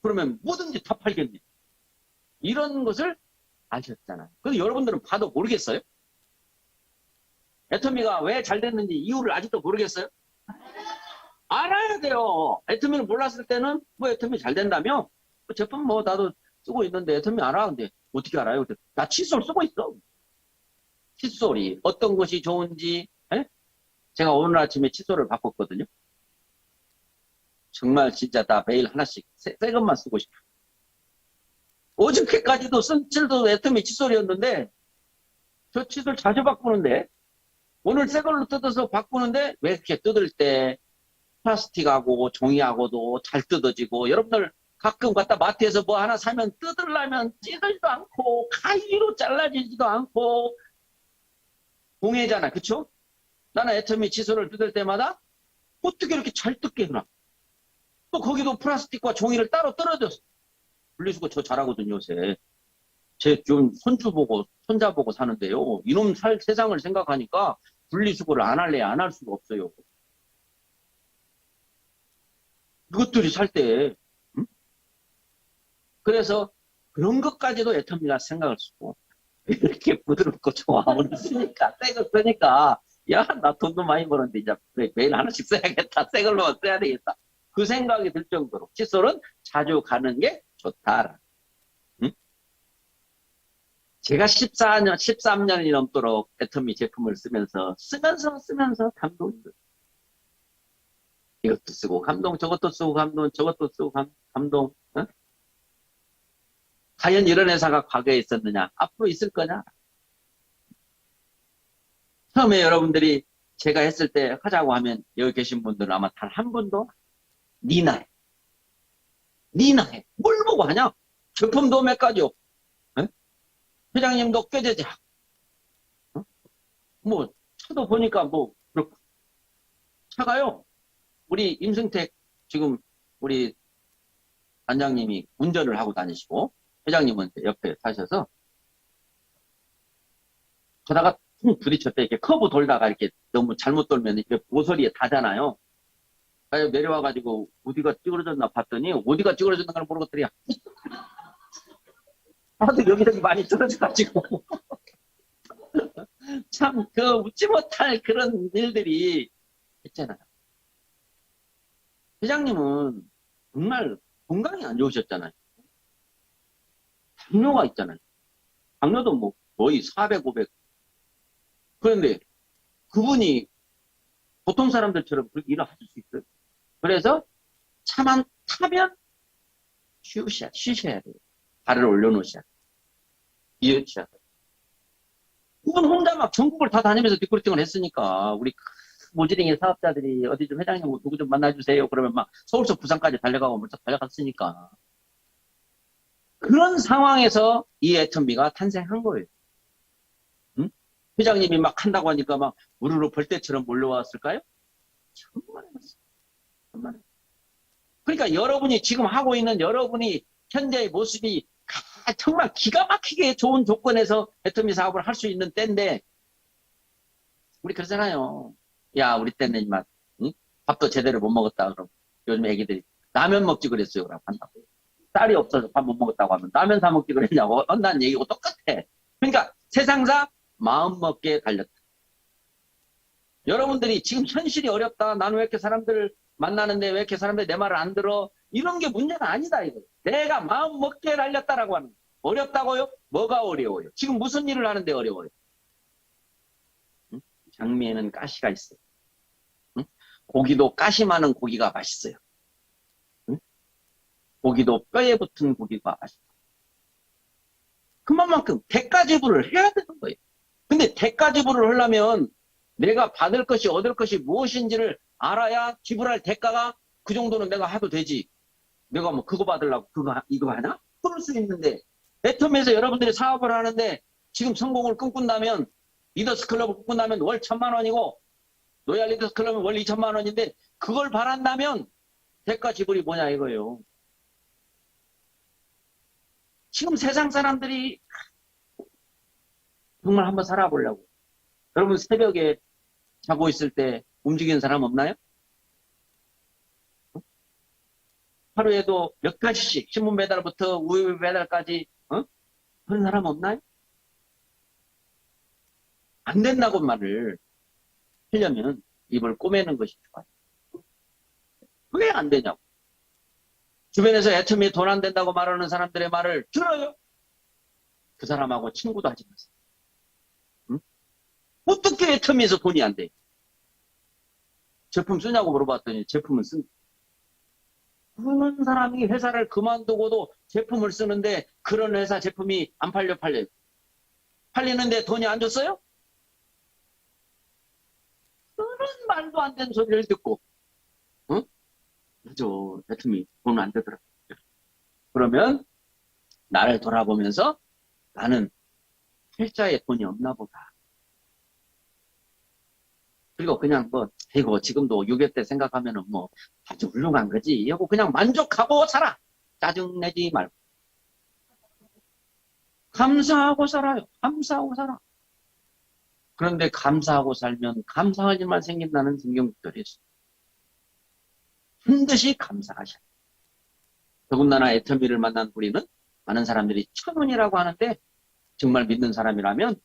그러면 뭐든지 다 팔겠네. 이런 것을 아셨잖아요. 근데 여러분들은 봐도 모르겠어요? 애터미가 왜 잘 됐는지 이유를 아직도 모르겠어요? 알아야 돼요. 애터미를 몰랐을 때는 뭐 애터미 잘 된다며? 제품 뭐 나도 쓰고 있는데 애터미 알아. 근데 어떻게 알아요? 나 칫솔 쓰고 있어. 칫솔이 어떤 것이 좋은지. 에? 제가 오늘 아침에 칫솔을 바꿨거든요. 정말 진짜 다 매일 하나씩 새 것만 쓰고 싶어. 어저께까지도 쓴 칠도 애터미 칫솔이었는데 저 칫솔 자주 바꾸는데 오늘 새 걸로 뜯어서 바꾸는데 왜 이렇게 뜯을 때 플라스틱하고 종이하고도 잘 뜯어지고 여러분들 가끔 갖다 마트에서 뭐 하나 사면 뜯으려면 찢어지도 않고 가위로 잘라지지도 않고 공예잖아. 그쵸? 나는 애터미 칫솔을 뜯을 때마다 어떻게 이렇게 잘 뜯게 해놔. 또 거기도 플라스틱과 종이를 따로 떨어졌어. 분리수거 저 잘하거든요, 요새. 제 좀 손주 보고, 손자 보고 사는데요. 이놈 세상을 생각하니까 분리수거를 안 할래, 안 할 수가 없어요. 이것들이 살 때, 응? 그래서 그런 것까지도 애터미가 생각을 쓰고, 이렇게 부드럽고 좋아하고 있으니까, 새 거 쓰니까, 야, 나 돈도 많이 버는데, 이제 매일 하나씩 써야겠다. 새 걸로 써야 되겠다. 그 생각이 들 정도로, 칫솔은 자주 가는 게 좋다. 응? 제가 13년이 넘도록 애터미 제품을 쓰면서 감동이 들어요. 이것도 쓰고, 감동, 저것도 쓰고, 감동, 저것도 쓰고, 감동. 응? 과연 이런 회사가 과거에 있었느냐? 앞으로 있을 거냐? 처음에 여러분들이 제가 했을 때 하자고 하면 여기 계신 분들은 아마 단 한 분도 니나해. 니나해. 뭘 보고 하냐? 제품도 몇 가지 없고. 응? 회장님도 꾀제자. 응? 뭐 차도 보니까 뭐 그렇고. 차가요. 우리 임승택 지금 우리 단장님이 운전을 하고 다니시고 회장님은 옆에 타셔서 가다가 퉁 부딪혔대. 이렇게 커브 돌다가 이렇게 너무 잘못 돌면 이렇게 모서리에 닿잖아요. 그래서 내려와가지고 어디가 찌그러졌나 봤더니 어디가 찌그러졌나 걸 모르겠더니 다들 여기저기 많이 찌그러져가지고 참 그 웃지 못할 그런 일들이 있잖아요. 회장님은 정말 건강이 안 좋으셨잖아요. 당뇨가 있잖아요. 당뇨도 뭐 거의 400, 500. 그런데 그분이 보통 사람들처럼 그렇게 일을 하실 수 있어요. 그래서 차만 타면 쉬셔야 돼요. 발을 올려놓으셔야 돼요. 이어치셔야 돼요. 그분 혼자 막 전국을 다 다니면서 뒷구르팅을 했으니까 우리 모지링의 사업자들이 어디 좀 회장님 누구 좀 만나주세요. 그러면 막 서울서 부산까지 달려가고 물쩍 달려갔으니까. 그런 상황에서 이 애터미가 탄생한 거예요. 응? 회장님이 막 한다고 하니까 막 우르르 벌떼처럼 몰려왔을까요? 정말 해봤어요. 정말. 그러니까 여러분이 지금 하고 있는 여러분이 현재의 모습이 정말 기가 막히게 좋은 조건에서 애터미 사업을 할 수 있는 때인데 우리 그러잖아요. 야, 우리 때는 이만 응? 밥도 제대로 못 먹었다 그럼 요즘 애기들이 라면 먹지 그랬어요. 그럼 한다고. 쌀이 없어서 밥 못 먹었다고 하면 라면 사 먹지 그랬냐고 한다는 얘기고 똑같아. 그러니까 세상사 마음 먹기에 달렸다. 여러분들이 지금 현실이 어렵다. 나는 왜 이렇게 사람들 만나는데 왜 이렇게 사람들이 내 말을 안 들어? 이런 게 문제가 아니다 이거. 내가 마음 먹기에 달렸다라고 하는 거예요. 어렵다고요? 뭐가 어려워요? 지금 무슨 일을 하는데 어려워요? 응? 장미에는 가시가 있어요. 응? 고기도 가시 많은 고기가 맛있어요. 응? 고기도 뼈에 붙은 고기가 맛있어요. 그만큼 대가 지불을 해야 되는 거예요. 근데 대가 지불을 하려면 내가 받을 것이 얻을 것이 무엇인지를 알아야 지불할 대가가 그 정도는 내가 해도 되지. 내가 뭐 그거 받으려고 이거 하나? 그럴 수 있는데 애터미에서 여러분들이 사업을 하는데 지금 성공을 꿈꾼다면 리더스 클럽을 꿈꾼다면 월 1,000만 원이고 로얄 리더스 클럽은 월 2,000만 원인데 그걸 바란다면 대가 지불이 뭐냐 이거예요. 지금 세상 사람들이 정말 한번 살아보려고. 여러분 새벽에 자고 있을 때 움직이는 사람 없나요? 하루에도 몇 가지씩 신문 배달부터 우유 배달까지 그런 사람 없나요? 안 된다고 말을 하려면 입을 꼬매는 것이 좋아요. 왜 안 되냐고. 주변에서 애터미에 돈 안 된다고 말하는 사람들의 말을 들어요. 그 사람하고 친구도 하지 마세요. 응? 어떻게 애터미에서 돈이 안 돼? 제품 쓰냐고 물어봤더니 제품은 쓴다. 그런 사람이 회사를 그만두고도 제품을 쓰는데 그런 회사 제품이 안 팔려요. 팔리는데 돈이 안 줬어요? 그런 말도 안 되는 소리를 듣고 응? 맞아. 제품이 돈 안 되더라. 그러면 나를 돌아보면서 나는 팔자에 돈이 없나 보다. 그리고 그냥 뭐 이거 지금도 6.25 때 생각하면은 뭐 아주 훌륭한 거지. 이거 그냥 만족하고 살아. 짜증내지 말고. 감사하고 살아요. 감사하고 살아. 그런데 감사하고 살면 감사할 일만 생긴다는 성경구절이 있어요. 반드시 감사하셔야 돼요. 더군다나 애터미를 만난 우리는 많은 사람들이 천운이라고 하는데 정말 믿는 사람이라면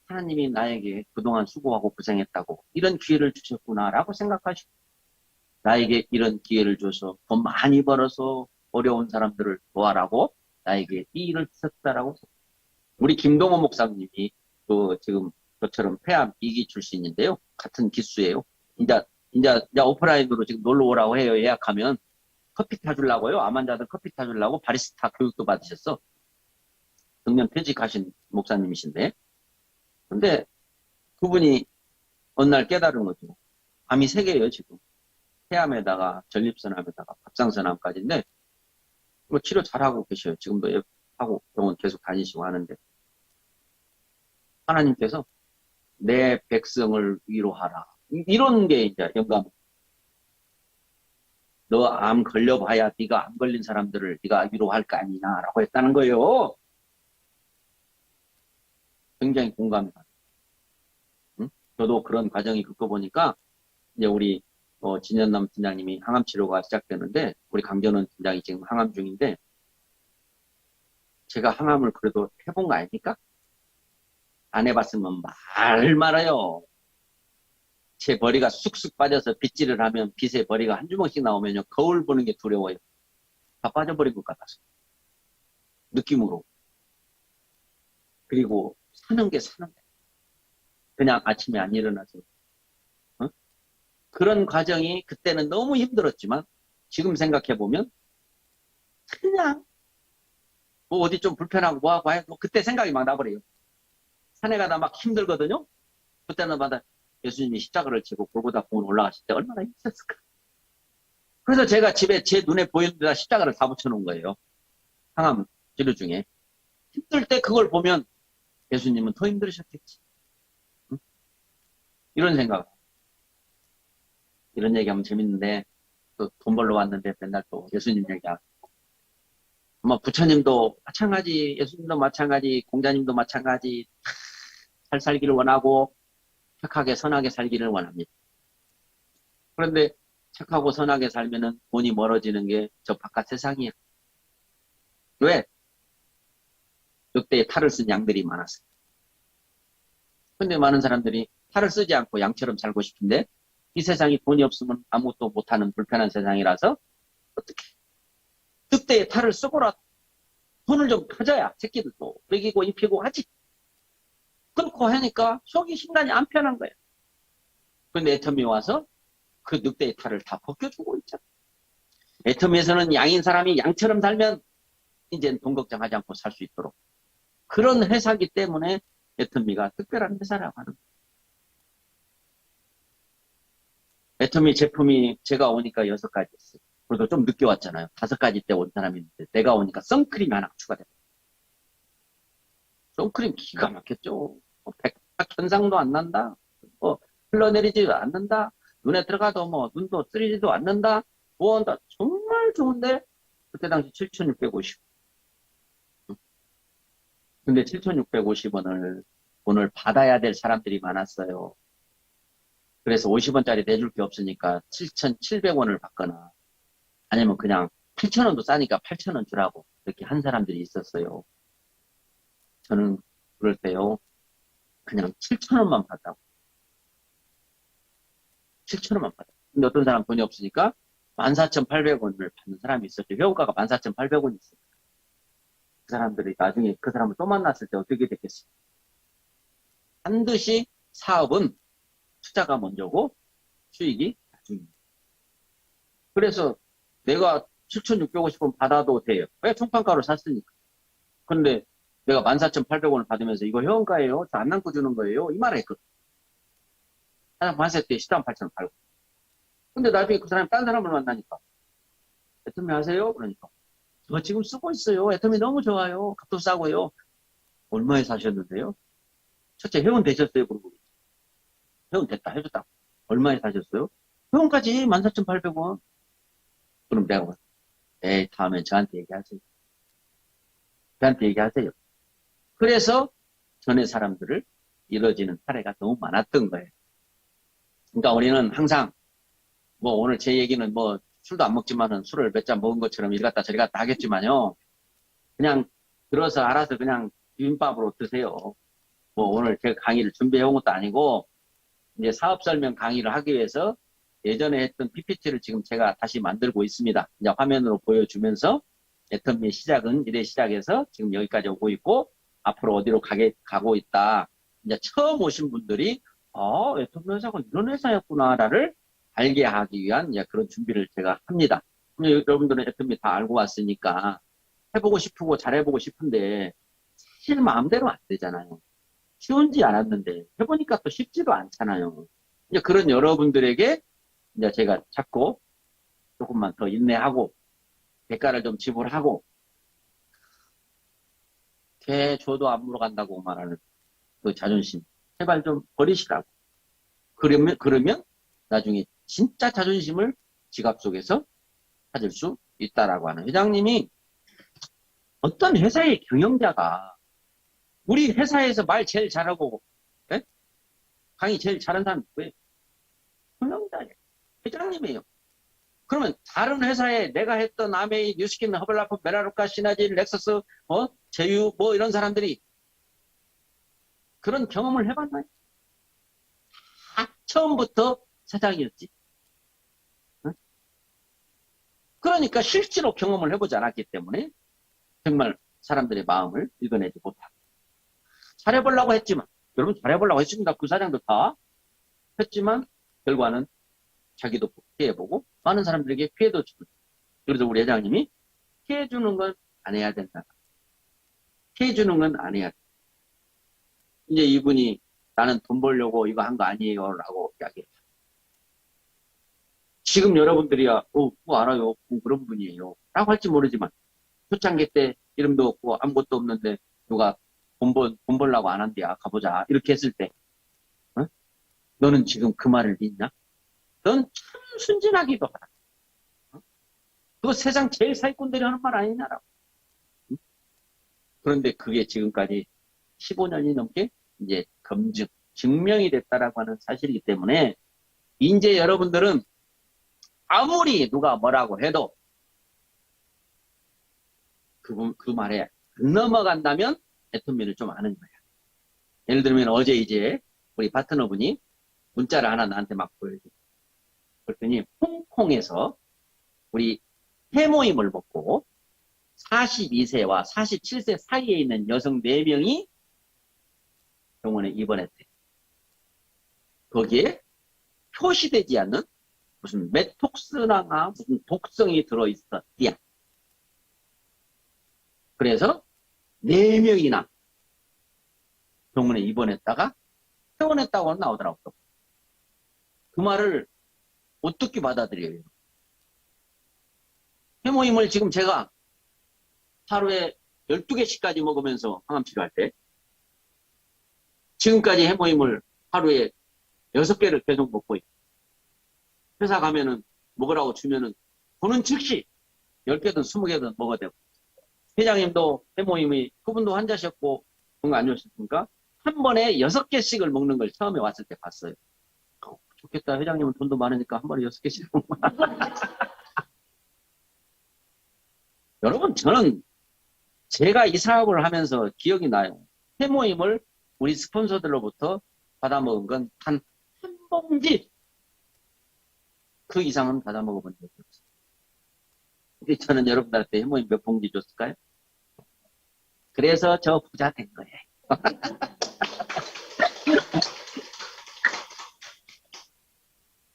하나님이 나에게 그동안 수고하고 고생했다고 이런 기회를 주셨구나라고 생각하시고 나에게 이런 기회를 줘서 돈 많이 벌어서 어려운 사람들을 도와라고 나에게 이 일을 주셨다라고. 우리 김동호 목사님이 지금 저처럼 폐암 2기 출신인데요. 같은 기수예요. 이제 오프라인으로 지금 놀러 오라고 해요. 예약하면 커피 타주려고요. 암 환자들 커피 타주려고 바리스타 교육도 받으셨어. 정년 퇴직하신 목사님이신데. 근데 그분이 어느 날 깨달은 거죠. 암이 3개예요, 지금. 폐암에다가 전립선암에다가 갑상선암까지인데 뭐 치료 잘하고 계셔요. 지금도 하고 병원 계속 다니시고 하는데 하나님께서 내 백성을 위로하라. 이런 게 이제 영감. 너 암 걸려봐야 네가 암 걸린 사람들을 네가 위로할 거 아니냐라고 했다는 거예요. 굉장히 공감이 가요. 응? 저도 그런 과정이 겪어보니까 이제 우리 진현남 팀장님이 항암 치료가 시작되는데 우리 강전원 팀장이 지금 항암 중인데 제가 항암을 그래도 해본 거 아닙니까? 안 해봤으면 말 말아요. 제 머리가 쑥쑥 빠져서 빗질을 하면 빗에 머리가 한 주먹씩 나오면요. 거울 보는 게 두려워요. 다 빠져버린 것 같아서. 느낌으로. 그리고 사는 게 사는 게. 그냥 아침에 안 일어나서. 어? 그런 과정이 그때는 너무 힘들었지만 지금 생각해보면 그냥 뭐 어디 좀 불편하고 뭐하고 해도 그때 생각이 막 나버려요. 산에 가다 막 힘들거든요. 그때는 마다 예수님이 십자가를 지고 골고다 공원 올라가실 때 얼마나 힘들었을까. 그래서 제가 집에 제 눈에 보이는 데다 십자가를 다 붙여놓은 거예요. 항암 치료 중에. 힘들 때 그걸 보면 예수님은 더 힘들으셨겠지. 응? 이런 생각. 이런 얘기하면 재밌는데 또 돈 벌러 왔는데 맨날 또 예수님 얘기하고 뭐 부처님도 마찬가지, 예수님도 마찬가지, 공자님도 마찬가지 잘 살기를 원하고 착하게 선하게 살기를 원합니다. 그런데 착하고 선하게 살면은 돈이 멀어지는 게 저 바깥 세상이야. 왜? 늑대에 탈을 쓴 양들이 많았어요. 근데 많은 사람들이 탈을 쓰지 않고 양처럼 살고 싶은데 이 세상이 돈이 없으면 아무것도 못하는 불편한 세상이라서 어떻게 늑대에 탈을 쓰고라 돈을 좀 가져야 새끼들도 먹이고 입히고 하지. 그렇고 하니까 속이 신간이 안 편한 거야. 근데 애터미 와서 그 늑대의 탈을 다 벗겨주고 있잖아. 애터미에서는 양인 사람이 양처럼 살면 이제 돈 걱정하지 않고 살 수 있도록 그런 회사기 때문에 애터미가 특별한 회사라고 하는 거예요. 애터미 제품이 제가 오니까 6가지 있어요. 그래도 좀 늦게 왔잖아요. 5가지 때 온 사람이 있는데 내가 오니까 선크림이 하나 추가됐어요. 선크림 기가 막혔죠. 백탁 현상도 안 난다. 흘러내리지도 않는다. 눈에 들어가도 눈도 쓰리지도 않는다. 뭐한다. 정말 좋은데 그때 당시 7,650. 근데 7,650원을 돈을 받아야 될 사람들이 많았어요. 그래서 50원짜리 내줄 게 없으니까 7,700원을 받거나 아니면 그냥 8,000원도 싸니까 8,000원 주라고 이렇게 한 사람들이 있었어요. 저는 그럴 때요. 그냥 7,000원만 받다고. 7,000원만 받아. 근데 어떤 사람 돈이 없으니까 14,800원을 받는 사람이 있었죠. 회원가가 14,800원이 있어요. 그 사람들이 나중에 그 사람을 또 만났을 때 어떻게 됐겠어요? 반드시 사업은 투자가 먼저고 수익이 나중입니다. 그래서 내가 7,650원 받아도 돼요. 왜? 총판가로 샀으니까. 근데 내가 14,800원을 받으면서 이거 회원가예요. 저 안 남고 주는 거예요. 이 말을 했거든. 사람 반세 때 138,000원 팔고. 근데 나중에 그 사람이 딴 사람을 만나니까 애터미 하세요? 그러니까 저 지금 쓰고 있어요. 애터미 너무 좋아요. 값도 싸고요. 얼마에 사셨는데요? 첫째 회원 되셨어요? 그러고 회원 됐다 해줬다. 얼마에 사셨어요? 회원까지 14,800원. 그럼 내가 에이 다음엔 저한테 얘기하세요. 저한테 얘기하세요. 그래서 전에 사람들을 이뤄지는 사례가 너무 많았던 거예요. 그러니까 우리는 항상 뭐 오늘 제 얘기는 뭐 술도 안 먹지만은 술을 몇 잔 먹은 것처럼 이리 갔다 저리 갔다 하겠지만요. 그냥 들어서 알아서 그냥 비빔밥으로 드세요. 뭐 오늘 제가 강의를 준비해 온 것도 아니고 이제 사업 설명 강의를 하기 위해서 예전에 했던 PPT를 지금 제가 다시 만들고 있습니다. 이제 화면으로 보여주면서 애터미의 시작은 이래 시작해서 지금 여기까지 오고 있고 앞으로 어디로 가고 있다. 이제 처음 오신 분들이 애터미 회사가 이런 회사였구나를 알게 하기 위한 이제 그런 준비를 제가 합니다. 여러분들은 애터미 다 알고 왔으니까 해보고 싶고 잘해보고 싶은데 사실 마음대로 안 되잖아요. 쉬운지 알았는데 해보니까 또 쉽지도 않잖아요. 이제 그런 여러분들에게 이제 제가 자꾸 조금만 더 인내하고 대가를 좀 지불하고 개 줘도 안 물어간다고 말하는 그 자존심 제발 좀 버리시라고. 그러면 나중에 진짜 자존심을 지갑 속에서 찾을 수 있다라고 하는 회장님이 어떤 회사의 경영자가 우리 회사에서 말 제일 잘하고 네? 강의 제일 잘하는 사람 왜 경영자예요. 회장님이에요. 그러면 다른 회사에 내가 했던 아메이, 뉴스킨, 허블라프, 메라루카, 시나지, 렉서스, 제유 뭐 이런 사람들이 그런 경험을 해봤나요? 다 처음부터 사장이었지. 응? 그러니까 실제로 경험을 해보지 않았기 때문에 정말 사람들의 마음을 읽어내지 못하고 잘해보려고 했지만 여러분 잘해보려고 했습니다. 그 사장도 다 했지만 결과는 자기도 피해보고 많은 사람들에게 피해도 주고 그래서 우리 회장님이 피해주는 건 안 해야 된다. 피해주는 건 안 해야 된다. 이제 이분이 나는 돈 벌려고 이거 한 거 아니에요 라고 이야기해요. 지금 여러분들이야 알아요. 그런 분이에요 라고 할지 모르지만 초창기 때 이름도 없고 아무것도 없는데 누가 돈 벌라고 안 한대야 가보자 이렇게 했을 때 너는 지금 그 말을 믿냐? 넌 참 순진하기도 하다. 그거 세상 제일 사기꾼들이 하는 말 아니냐라고. 그런데 그게 지금까지 15년이 넘게 이제 증명이 됐다라고 하는 사실이기 때문에 이제 여러분들은 아무리 누가 뭐라고 해도 그 말에 안 넘어간다면 애터미를 좀 아는 거야. 예를 들면 어제 이제 우리 파트너분이 문자를 하나 나한테 막 보여줘. 그랬더니 홍콩에서 우리 해모임을 먹고 42세와 47세 사이에 있는 여성 4명이 병원에 입원했대. 거기에 표시되지 않는 무슨 메톡스나 무슨 독성이 들어있었디야. 그래서 4명이나 병원에 입원했다가 퇴원했다고 나오더라고요. 그 말을 어떻게 받아들여요? 해모임을 지금 제가 하루에 12개씩까지 먹으면서 항암 치료할 때 지금까지 해모임을 하루에 6개를 계속 먹고 있고 회사 가면은 먹으라고 주면은 보는 즉시 10개든 20개든 먹어야 되고 회장님도 해모임이 그분도 환자셨고 건강 안 좋으셨습니까? 한 번에 6개씩을 먹는 걸 처음에 왔을 때 봤어요. 좋겠다. 회장님은 돈도 많으니까 한 번에 6개씩 여러분 저는 제가 이 사업을 하면서 기억이 나요. 해모임을 우리 스폰서들로부터 받아먹은 건 한 봉지 그 이상은 받아먹어본 적이 없어요. 근데 저는 여러분들한테 해모임 몇 봉지 줬을까요? 그래서 저 부자 된 거예요.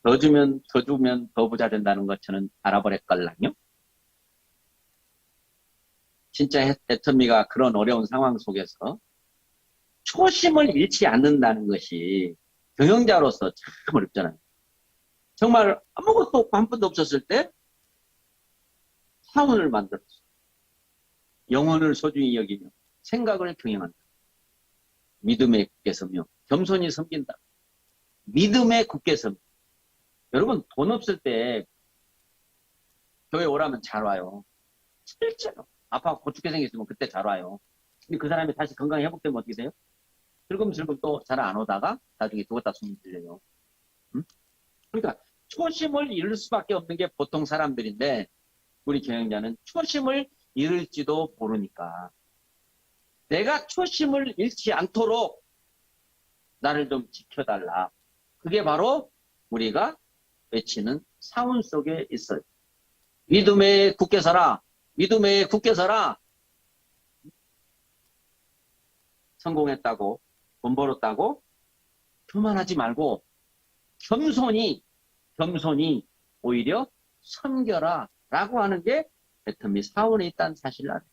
더 주면 더 부자 된다는 것 저는 알아버렸걸랑요. 진짜 애터미가 그런 어려운 상황 속에서 초심을 잃지 않는다는 것이 경영자로서 참 어렵잖아요. 정말 아무것도 없고 한 푼도 없었을 때 사원을 만들었어. 영혼을 소중히 여기며 생각을 경영한다. 믿음에 굳게 서며 겸손히 섬긴다. 믿음에 굳게 서며 여러분 돈 없을 때 교회 오라면 잘 와요. 실제로 아파갖고 죽게 생겼으면 그때 잘 와요. 근데 그 사람이 다시 건강이 회복되면 어떻게 돼요? 슬금슬금 또 잘 안 오다가 나중에 죽었다 숨 들려요. 응? 그러니까 초심을 잃을 수밖에 없는 게 보통 사람들인데 우리 경영자는 초심을 잃을지도 모르니까 내가 초심을 잃지 않도록 나를 좀 지켜달라. 그게 바로 우리가 외치는 사운 속에 있어요. 믿음에 굳게 서라. 믿음에 굳게 서라. 성공했다고 돈 벌었다고 교만하지 말고 겸손히 오히려 섬겨라 라고 하는 게 애터미 사원에 있다는 사실을 알아요.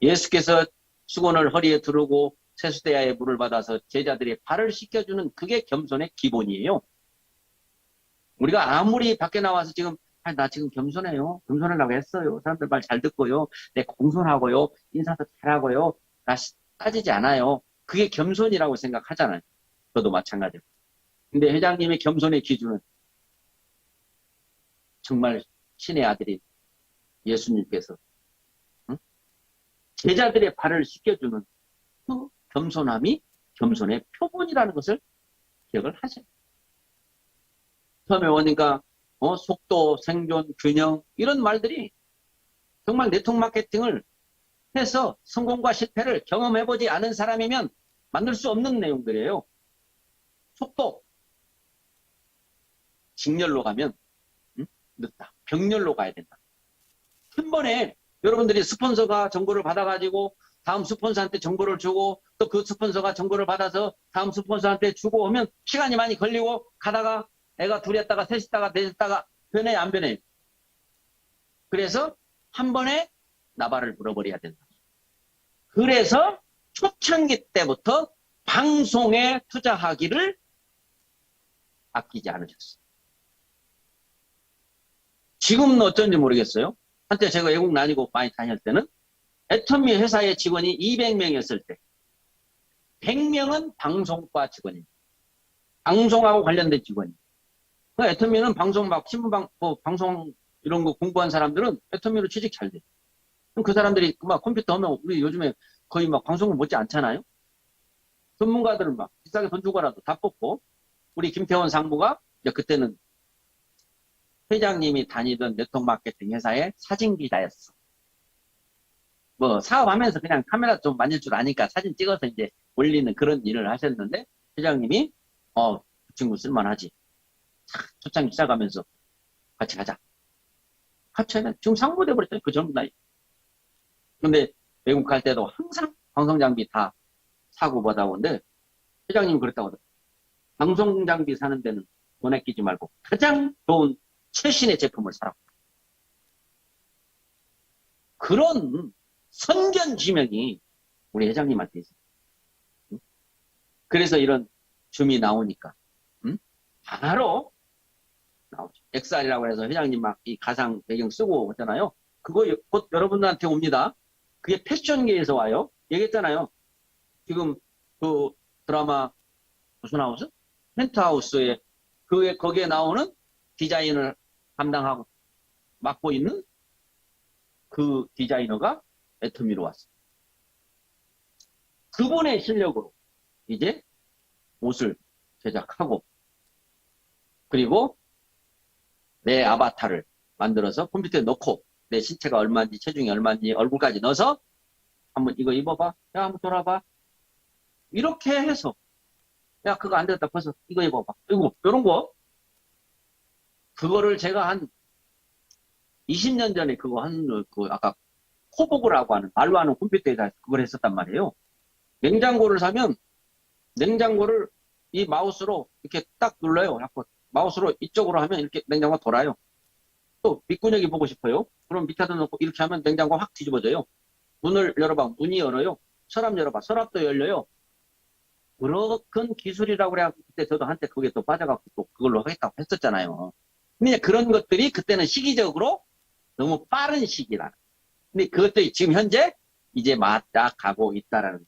예수께서 수건을 허리에 두르고 세수대야에 물을 받아서 제자들의 발을 씻겨주는 그게 겸손의 기본이에요. 우리가 아무리 밖에 나와서 지금 나 지금 겸손해요. 겸손하려고 했어요. 사람들 말 잘 듣고요. 내 공손하고요. 인사도 잘하고요. 나 따지지 않아요. 그게 겸손이라고 생각하잖아요. 저도 마찬가지로. 근데 회장님의 겸손의 기준은 정말 신의 아들인 예수님께서 응? 제자들의 발을 씻겨주는 그 겸손함이 겸손의 표본이라는 것을 기억을 하세요. 처음에 오니까 속도, 생존, 균형 이런 말들이 정말 네트워크 마케팅을 해서 성공과 실패를 경험해보지 않은 사람이면 만들 수 없는 내용들이에요. 속도, 직렬로 가면 늦다. 병렬로 가야 된다. 한 번에 여러분들이 스폰서가 정보를 받아가지고 다음 스폰서한테 정보를 주고 또 그 스폰서가 정보를 받아서 다음 스폰서한테 주고 오면 시간이 많이 걸리고 가다가 애가 둘이 했다가 셋이 있다가 넷이 있다가 변해 안 변해. 그래서 한 번에 나발을 불어버려야 된다. 그래서 초창기 때부터 방송에 투자하기를 아끼지 않으셨어요. 지금은 어쩐지 모르겠어요. 한때 제가 외국 다니고 많이 다닐 때는 애터미 회사의 직원이 200명이었을 때 100명은 방송과 직원입니다. 방송하고 관련된 직원이에요. 애터미는 방송 막 신문방 방송 이런 거 공부한 사람들은 애터미로 취직 잘 돼. 그럼 그 사람들이 막 컴퓨터 하면 우리 요즘에 거의 막 방송을 못지 않잖아요. 전문가들은 막 비싸게 돈 주고라도 다 뽑고 우리 김태원 상무가 이제 그때는 회장님이 다니던 네트워크 마케팅 회사의 사진기자였어. 뭐 사업하면서 그냥 카메라 좀 만질 줄 아니까 사진 찍어서 이제 올리는 그런 일을 하셨는데 회장님이 그 친구 쓸만하지. 초창기 시작하면서 같이 가자. 같이 하면 지금 상무 돼버렸잖아요. 그 젊은 나이. 근데 외국 갈 때도 항상 방송장비 다 사고 보다 보는데 회장님이 그랬다고 하더라고요. 방송장비 사는 데는 돈 아끼지 말고 가장 좋은 최신의 제품을 사라고. 그런 선견지명이 우리 회장님한테 있어요. 그래서 이런 줌이 나오니까 바로 나오죠. XR이라고 해서 회장님 막 이 가상 배경 쓰고 있잖아요. 그거 곧 여러분들한테 옵니다. 그게 패션계에서 와요. 얘기했잖아요. 지금 그 드라마 무슨 하우스? 펜트하우스에 거기에 나오는 디자인을 담당하고 맡고 있는 그 디자이너가 애터미로 왔어요. 그분의 실력으로 이제 옷을 제작하고 그리고 내 아바타를 만들어서 컴퓨터에 넣고 내 신체가 얼마인지 체중이 얼마인지 얼굴까지 넣어서 한번 이거 입어봐. 야 한번 돌아봐. 이렇게 해서 야 그거 안 되겠다 벌써 이거 입어봐. 이거 이런 거 그거를 제가 한 20년 전에 그거 아까 코보그라고 하는 말로 하는 컴퓨터에다 그걸 했었단 말이에요. 냉장고를 사면 냉장고를 이 마우스로 이렇게 딱 눌러요. 마우스로 이쪽으로 하면 이렇게 냉장고가 돌아요. 또 밑구녕이 보고 싶어요. 그럼 밑에다 놓고 이렇게 하면 냉장고가 확 뒤집어져요. 문을 열어봐. 문이 열어요. 서랍 열어봐. 서랍도 열려요. 그런 기술이라고 그래야 그때 저도 한때 그게 또 빠져갖고 또 그걸로 하겠다고 했었잖아요. 근데 그런 것들이 그때는 시기적으로 너무 빠른 시기라. 근데 그것들이 지금 현재 이제 맞다 가고 있다라는.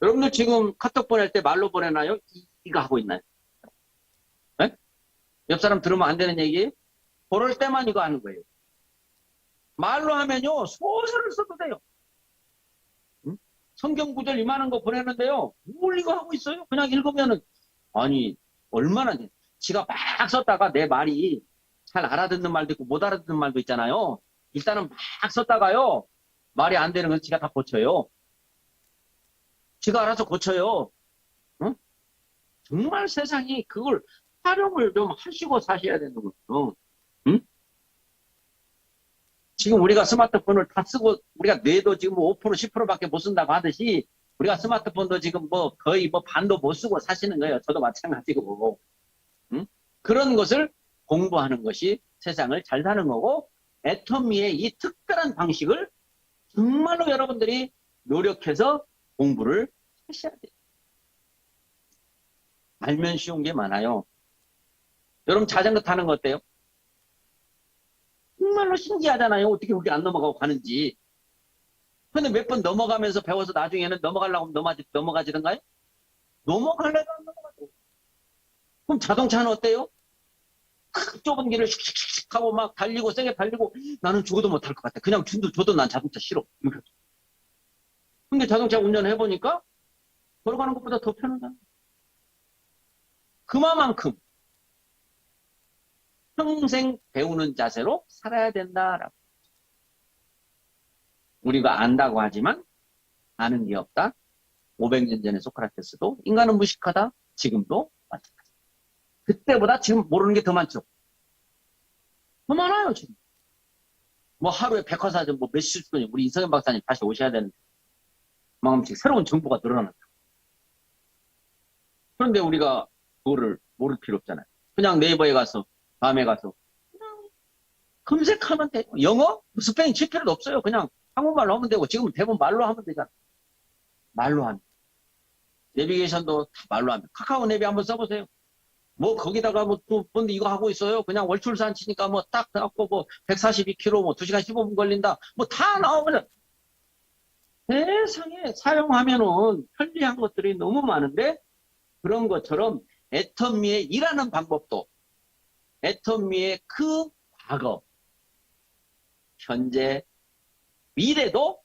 여러분들 지금 카톡 보낼 때 말로 보내나요? 이거 하고 있나요? 네? 옆 사람 들으면 안 되는 얘기? 그럴 때만 이거 하는 거예요. 말로 하면요, 소설을 써도 돼요. 성경 구절 이만한 거 보내는데요. 뭘 이거 하고 있어요? 그냥 읽으면은, 아니, 얼마나, 지가 막 썼다가 내 말이 잘 알아듣는 말도 있고 못 알아듣는 말도 있잖아요. 일단은 막 썼다가요. 말이 안 되는 건 지가 다 고쳐요. 지가 알아서 고쳐요. 응? 정말 세상이 그걸 활용을 좀 하시고 사셔야 되는 거죠. 응? 지금 우리가 스마트폰을 다 쓰고 우리가 뇌도 지금 5% 10%밖에 못 쓴다고 하듯이 우리가 스마트폰도 지금 뭐 거의 뭐 반도 못 쓰고 사시는 거예요. 저도 마찬가지고. 응? 그런 것을 공부하는 것이 세상을 잘 사는 거고 애터미의 이 특별한 방식을 정말로 여러분들이 노력해서 공부를 하셔야 돼요. 알면 쉬운 게 많아요. 여러분 자전거 타는 거 어때요? 정말로 신기하잖아요. 어떻게 그렇게 안 넘어가고 가는지. 근데 몇 번 넘어가면서 배워서 나중에는 넘어가려고 하면 넘어가지던가요? 넘어가려고 안 넘어가죠. 그럼 자동차는 어때요? 큰 좁은 길을 슉슉슉 하고 막 달리고 세게 달리고 나는 죽어도 못할 것 같아. 그냥 줘도 난 자동차 싫어. 근데 자동차 운전해보니까 걸어가는 것보다 더 편하잖아. 그만큼 평생 배우는 자세로 살아야 된다라고. 우리가 안다고 하지만 아는 게 없다. 500년 전에 소크라테스도 인간은 무식하다. 지금도 마찬가지. 그때보다 지금 모르는 게 더 많죠. 더 많아요, 지금. 뭐 하루에 백화사전 뭐 몇십 분이 우리 이성현 박사님 다시 오셔야 되는데 만큼씩 새로운 정보가 늘어났다. 그런데 우리가 그거를 모를 필요 없잖아요. 그냥 네이버에 가서 다음에 가서 그냥 검색하면 돼요. 영어? 스페인 칠 필요도 없어요. 그냥 한국말로 하면 되고 지금은 대부분 말로 하면 되잖아. 말로 하면. 내비게이션도 다 말로 하면. 카카오 내비 한번 써보세요. 뭐 거기다가 뭐 또 뭔데 이거 하고 있어요. 그냥 월출산 치니까 뭐 딱 해갖고 뭐 142km 뭐 2시간 15분 걸린다. 뭐 다 나오면 세상에 사용하면은 편리한 것들이 너무 많은데 그런 것처럼 애터미의 일하는 방법도 애터미의 그 과거, 현재, 미래도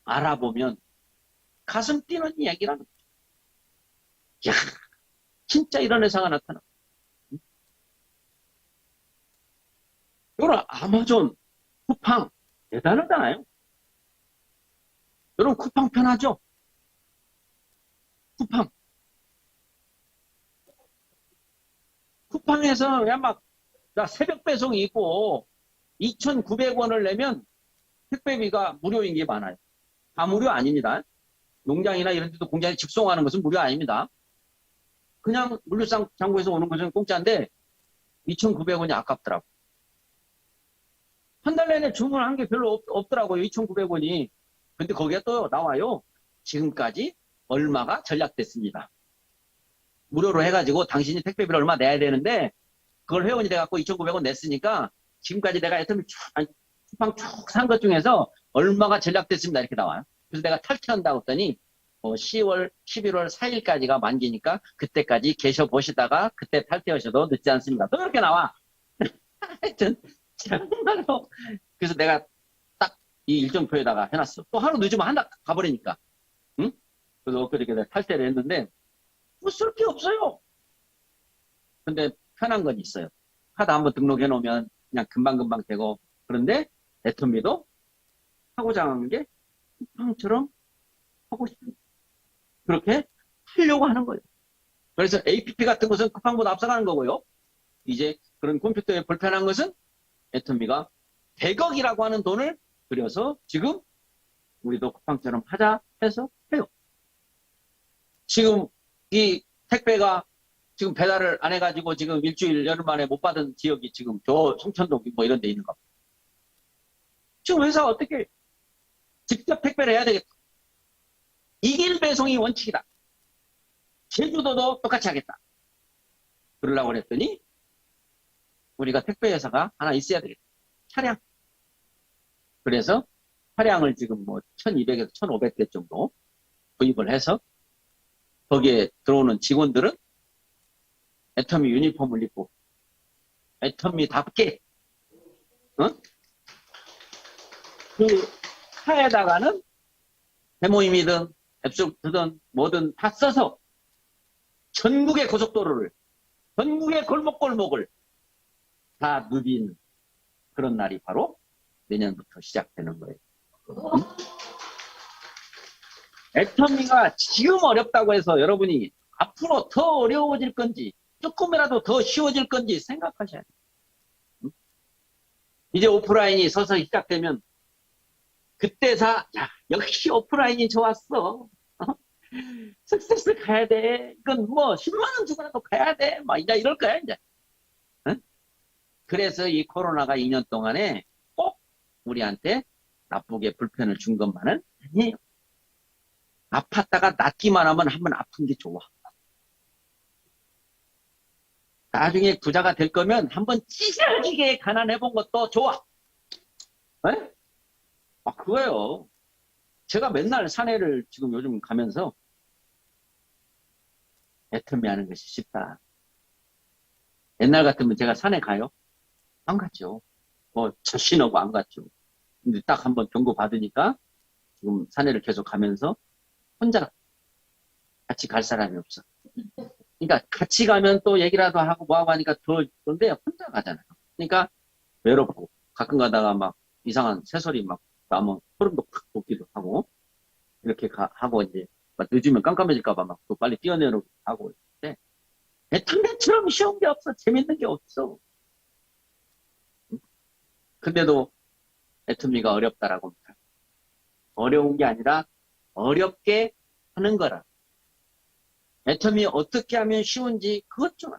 알아보면 가슴 뛰는 이야기라는 거죠. 야, 진짜 이런 회사가 나타나. 여러분, 아마존, 쿠팡, 대단하잖아요. 여러분, 쿠팡 편하죠? 쿠팡. 쿠팡에서 그냥 막, 나 새벽 배송이 있고, 2,900원을 내면 택배비가 무료인 게 많아요. 다 무료 아닙니다. 농장이나 이런 데도 공장에 직송하는 것은 무료 아닙니다. 그냥 물류장고에서 오는 것은 공짜인데, 2,900원이 아깝더라고. 한 달 내내 주문한 게 별로 없더라고요. 2,900원이. 근데 거기에 또 나와요. 지금까지 얼마가 전략됐습니다. 무료로 해가지고 당신이 택배비를 얼마 내야 되는데 그걸 회원이 돼갖고 2,900원 냈으니까 지금까지 내가 애터미 쿠팡 쭉 산 것 중에서 얼마가 전략됐습니다. 이렇게 나와요. 그래서 내가 탈퇴한다고 했더니 10월, 11월 4일까지가 만기니까 그때까지 계셔보시다가 그때 탈퇴하셔도 늦지 않습니다. 또 이렇게 나와. 하여튼 정말로 그래서 내가 딱 이 일정표에다가 해놨어. 또 하루 늦으면 하나 가버리니까. 응? 그래서 그렇게 탈퇴를 했는데 뭐 쓸 게 없어요. 근데 편한 건 있어요. 카드 한번 등록해 놓으면 그냥 금방금방 되고 그런데 애터미도 하고자 하는 게 쿠팡처럼 하고 싶은 그렇게 하려고 하는 거예요. 그래서 APP 같은 것은 쿠팡보다 앞서가는 거고요. 이제 그런 컴퓨터에 불편한 것은 애터미가 100억이라고 하는 돈을 들여서 지금 우리도 쿠팡처럼 하자 해서 해요. 지금 이 택배가 지금 배달을 안 해가지고 지금 일주일 열흘 만에 못 받은 지역이 지금 저 송천동 뭐 이런 데 있는 겁니다. 지금 회사가 어떻게 직접 택배를 해야 되겠다. 이길 배송이 원칙이다. 제주도도 똑같이 하겠다. 그러려고 그랬더니 우리가 택배 회사가 하나 있어야 되겠다. 차량. 그래서 차량을 지금 뭐 1,200에서 1,500대 정도 구입을 해서 거기에 들어오는 직원들은 애터미 유니폼을 입고 애터미답게 그 차에다가는 대모임이든 앱소프트든 뭐든 다 써서 전국의 고속도로를, 전국의 골목골목을 다 누비는 그런 날이 바로 내년부터 시작되는 거예요. 애터미가 지금 어렵다고 해서 여러분이 앞으로 더 어려워질 건지 조금이라도 더 쉬워질 건지 생각하셔야 돼요. 이제 오프라인이 서서히 시작되면 그때서 야, 역시 오프라인이 좋았어. 석세스 가야 돼. 이건 뭐 10만 원 주고라도 가야 돼. 막 이제 이럴 거야 이제. 응? 그래서 이 코로나가 2년 동안에 꼭 우리한테 나쁘게 불편을 준 것만은 아니에요. 아팠다가 낫기만 하면 한번 아픈 게 좋아. 나중에 부자가 될 거면 한번 찌질하게 가난해 본 것도 좋아. 에? 아, 그거예요. 제가 맨날 산에를 지금 요즘 가면서 애터미 하는 것이 쉽다. 옛날 같으면 제가 산에 가요? 안 갔죠. 뭐, 자신하고 안 갔죠. 근데 딱 한번 경고 받으니까 지금 산에를 계속 가면서 혼자 같이 갈 사람이 없어. 그러니까 같이 가면 또 얘기라도 하고 뭐하고 하니까 더 그런데 혼자 가잖아요. 그러니까 외롭고 가끔 가다가 막 이상한 새소리 막 나면 소름도 팍 돋기도 하고 이렇게 하고 이제 막 늦으면 깜깜해질까봐 막 또 빨리 뛰어내려고 하고 있는데 애터미처럼 쉬운 게 없어. 재밌는 게 없어. 근데도 애터미가 어렵다라고 합니다. 어려운 게 아니라 어렵게 하는 거라. 애터미 어떻게 하면 쉬운지 그것 좀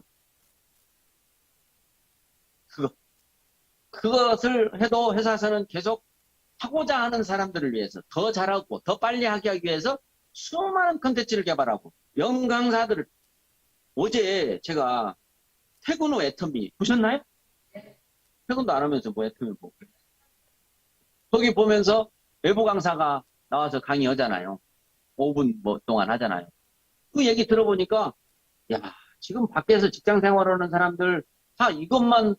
그것을 해도 회사에서는 계속 하고자 하는 사람들을 위해서 더 잘하고 더 빨리 하게 하기 위해서 수많은 컨텐츠를 개발하고 명강사들을 어제 제가 퇴근 후 애터미 보셨나요? 퇴근도 안 하면서 뭐 애터미 보고 거기 보면서 외부 강사가 나와서 강의하잖아요. 5분 뭐 동안 하잖아요. 그 얘기 들어보니까 야 지금 밖에서 직장 생활하는 사람들 다 이것만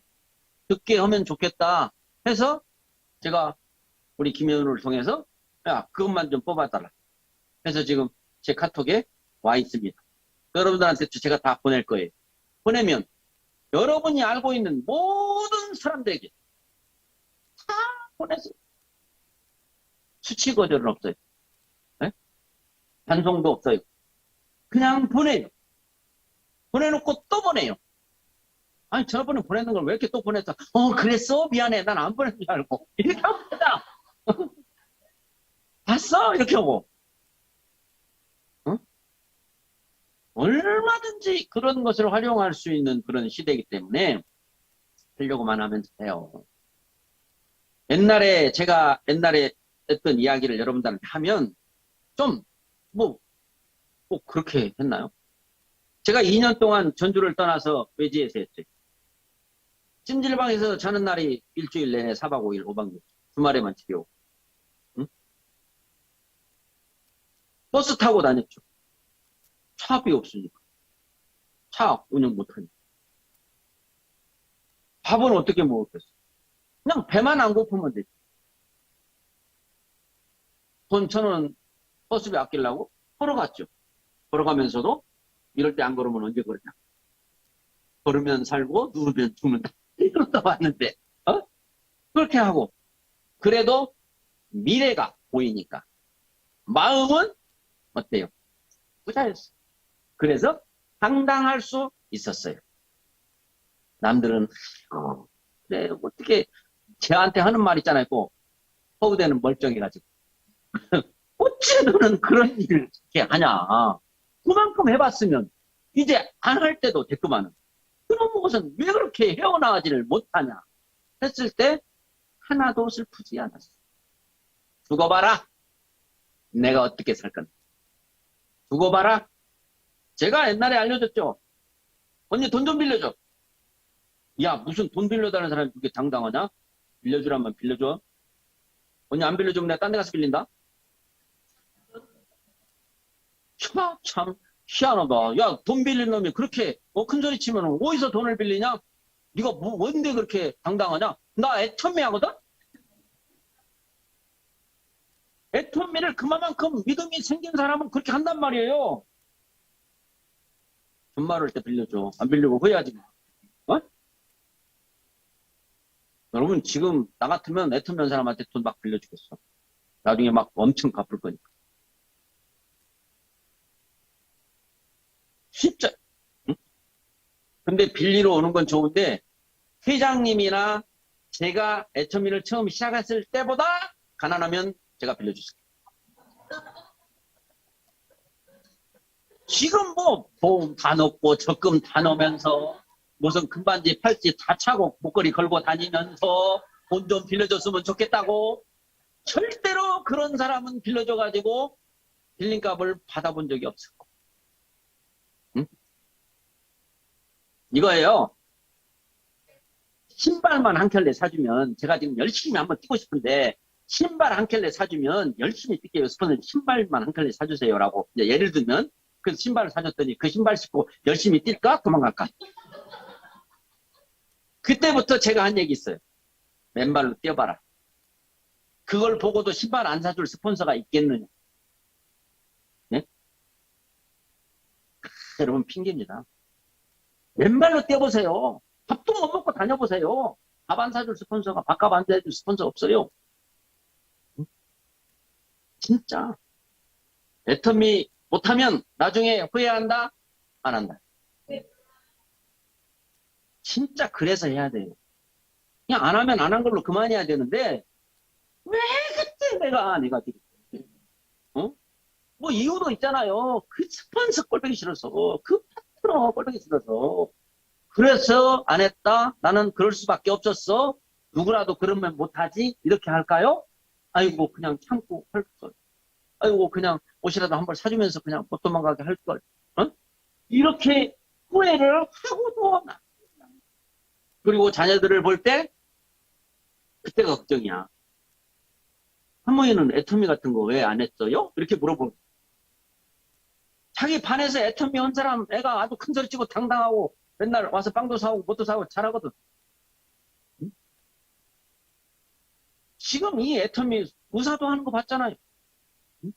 듣게 하면 좋겠다 해서 제가 우리 김현우를 통해서 야 그것만 좀 뽑아달라 해서 지금 제 카톡에 와 있습니다. 여러분들한테 제가 다 보낼 거예요. 보내면 여러분이 알고 있는 모든 사람들에게 다 보내서 수치 거절은 없어요. 네? 반송도 없어요. 그냥 보내요. 보내놓고 또 보내요. 아니 저번에 보내는 걸 왜 이렇게 또 보냈어? 그랬어? 미안해. 난 안 보낸 줄 알고. 이렇게 합니다. 봤어? 이렇게 하고. 어? 얼마든지 그런 것을 활용할 수 있는 그런 시대이기 때문에 하려고만 하면 돼요. 제가 옛날에 했던 이야기를 여러분들한테 하면 좀 뭐 꼭 그렇게 했나요? 제가 2년 동안 전주를 떠나서 외지에서 했죠. 찜질방에서 자는 날이 일주일 내내 4박 5일 5박 6일 주말에만 집에 오고 응? 버스 타고 다녔죠. 차비 없으니까 차 운영 못하니까 밥은 어떻게 먹었겠어? 그냥 배만 안 고프면 되지. 돈 1,000원 버스비 아끼려고 걸어갔죠. 걸어가면서도 이럴 때 안 걸으면 언제 걸으냐. 걸으면 살고 누우면 죽는다. 이러다 왔는데 그렇게 하고 그래도 미래가 보이니까 마음은 어때요? 부자였어. 그래서 당당할 수 있었어요. 남들은 그래 어떻게 쟤한테 하는 말 있잖아요. 꼭 허우대는 멀쩡해가지고 어째 너는 그런 일을 이렇게 하냐. 그만큼 해봤으면 이제 안 할 때도 됐구만은. 그런 것은 왜 그렇게 헤어나가지를 못하냐 했을 때 하나도 슬프지 않았어. 두고 봐라. 내가 어떻게 살 건데. 두고 봐라. 제가 옛날에 알려줬죠. 언니 돈 좀 빌려줘. 야 무슨 돈 빌려다는 사람이 그렇게 당당하냐? 빌려주라면 빌려줘. 언니 안 빌려주면 내가 딴 데 가서 빌린다. 참 희한하다. 야 돈 빌린 놈이 그렇게 큰 소리 치면 어디서 돈을 빌리냐? 네가 뭔데 그렇게 당당하냐? 나 애터미 하거든? 애터미를 그만큼 믿음이 생긴 사람은 그렇게 한단 말이에요. 돈 많을 때 빌려줘. 안 빌리고 후회하지 마. 어? 여러분, 지금 나 같으면 애터미 한 사람한테 돈 막 빌려주겠어. 나중에 막 엄청 갚을 거니까. 진짜. 응? 근데 빌리러 오는 건 좋은데, 회장님이나 제가 애터미를 처음 시작했을 때보다 가난하면 제가 빌려주세요. 지금 뭐 보험 다 넣고 적금 다 넣으면서 무슨 금반지 팔찌 다 차고 목걸이 걸고 다니면서 돈 좀 빌려줬으면 좋겠다고 절대로 그런 사람은 빌려줘가지고 빌린값을 받아본 적이 없어. 응? 이거예요. 신발만 한 켤레 사주면 제가 지금 열심히 한번 뛰고 싶은데 신발 한 켤레 사주면 열심히 뛰게요. 스폰서 신발만 한 켤레 사주세요라고 이제 예를 들면 그래서 신발을 사줬더니 그 신발 신고 열심히 뛸까? 도망갈까? 그때부터 제가 한 얘기 있어요. 맨발로 뛰어봐라. 그걸 보고도 신발 안 사줄 스폰서가 있겠느냐. 네? 여러분 핑계입니다. 맨발로 뛰어보세요. 밥도 못 먹고 다녀보세요. 밥 안 사줄 스폰서가 밥값 안 사줄 스폰서 없어요. 진짜. 애터미 못하면 나중에 후회한다? 안 한다. 진짜 그래서 해야 돼요. 그냥 안 하면 안 한 걸로 그만해야 되는데 왜 그때 내가 지금 어? 뭐 이유도 있잖아요. 그 스폰서 꼴보기 싫어서 그 파트너 꼴보기 싫어서 그래서 안 했다. 나는 그럴 수밖에 없었어. 누구라도 그러면 못하지. 이렇게 할까요? 아이고 그냥 참고 할 걸. 아이고 그냥 옷이라도 한 벌 사주면서 그냥 못 도망가게 할 걸. 어? 이렇게 후회를 하고도 그리고 자녀들을 볼 때 그때가 걱정이야. 할머니는 애터미 같은 거 왜 안 했어요? 이렇게 물어보면 자기 반에서 애터미 한 사람 애가 아주 큰 소리 치고 당당하고 맨날 와서 빵도 사오고 뭣도 사오고 잘하거든. 응? 지금 이 애터미 의사도 하는 거 봤잖아요. 응?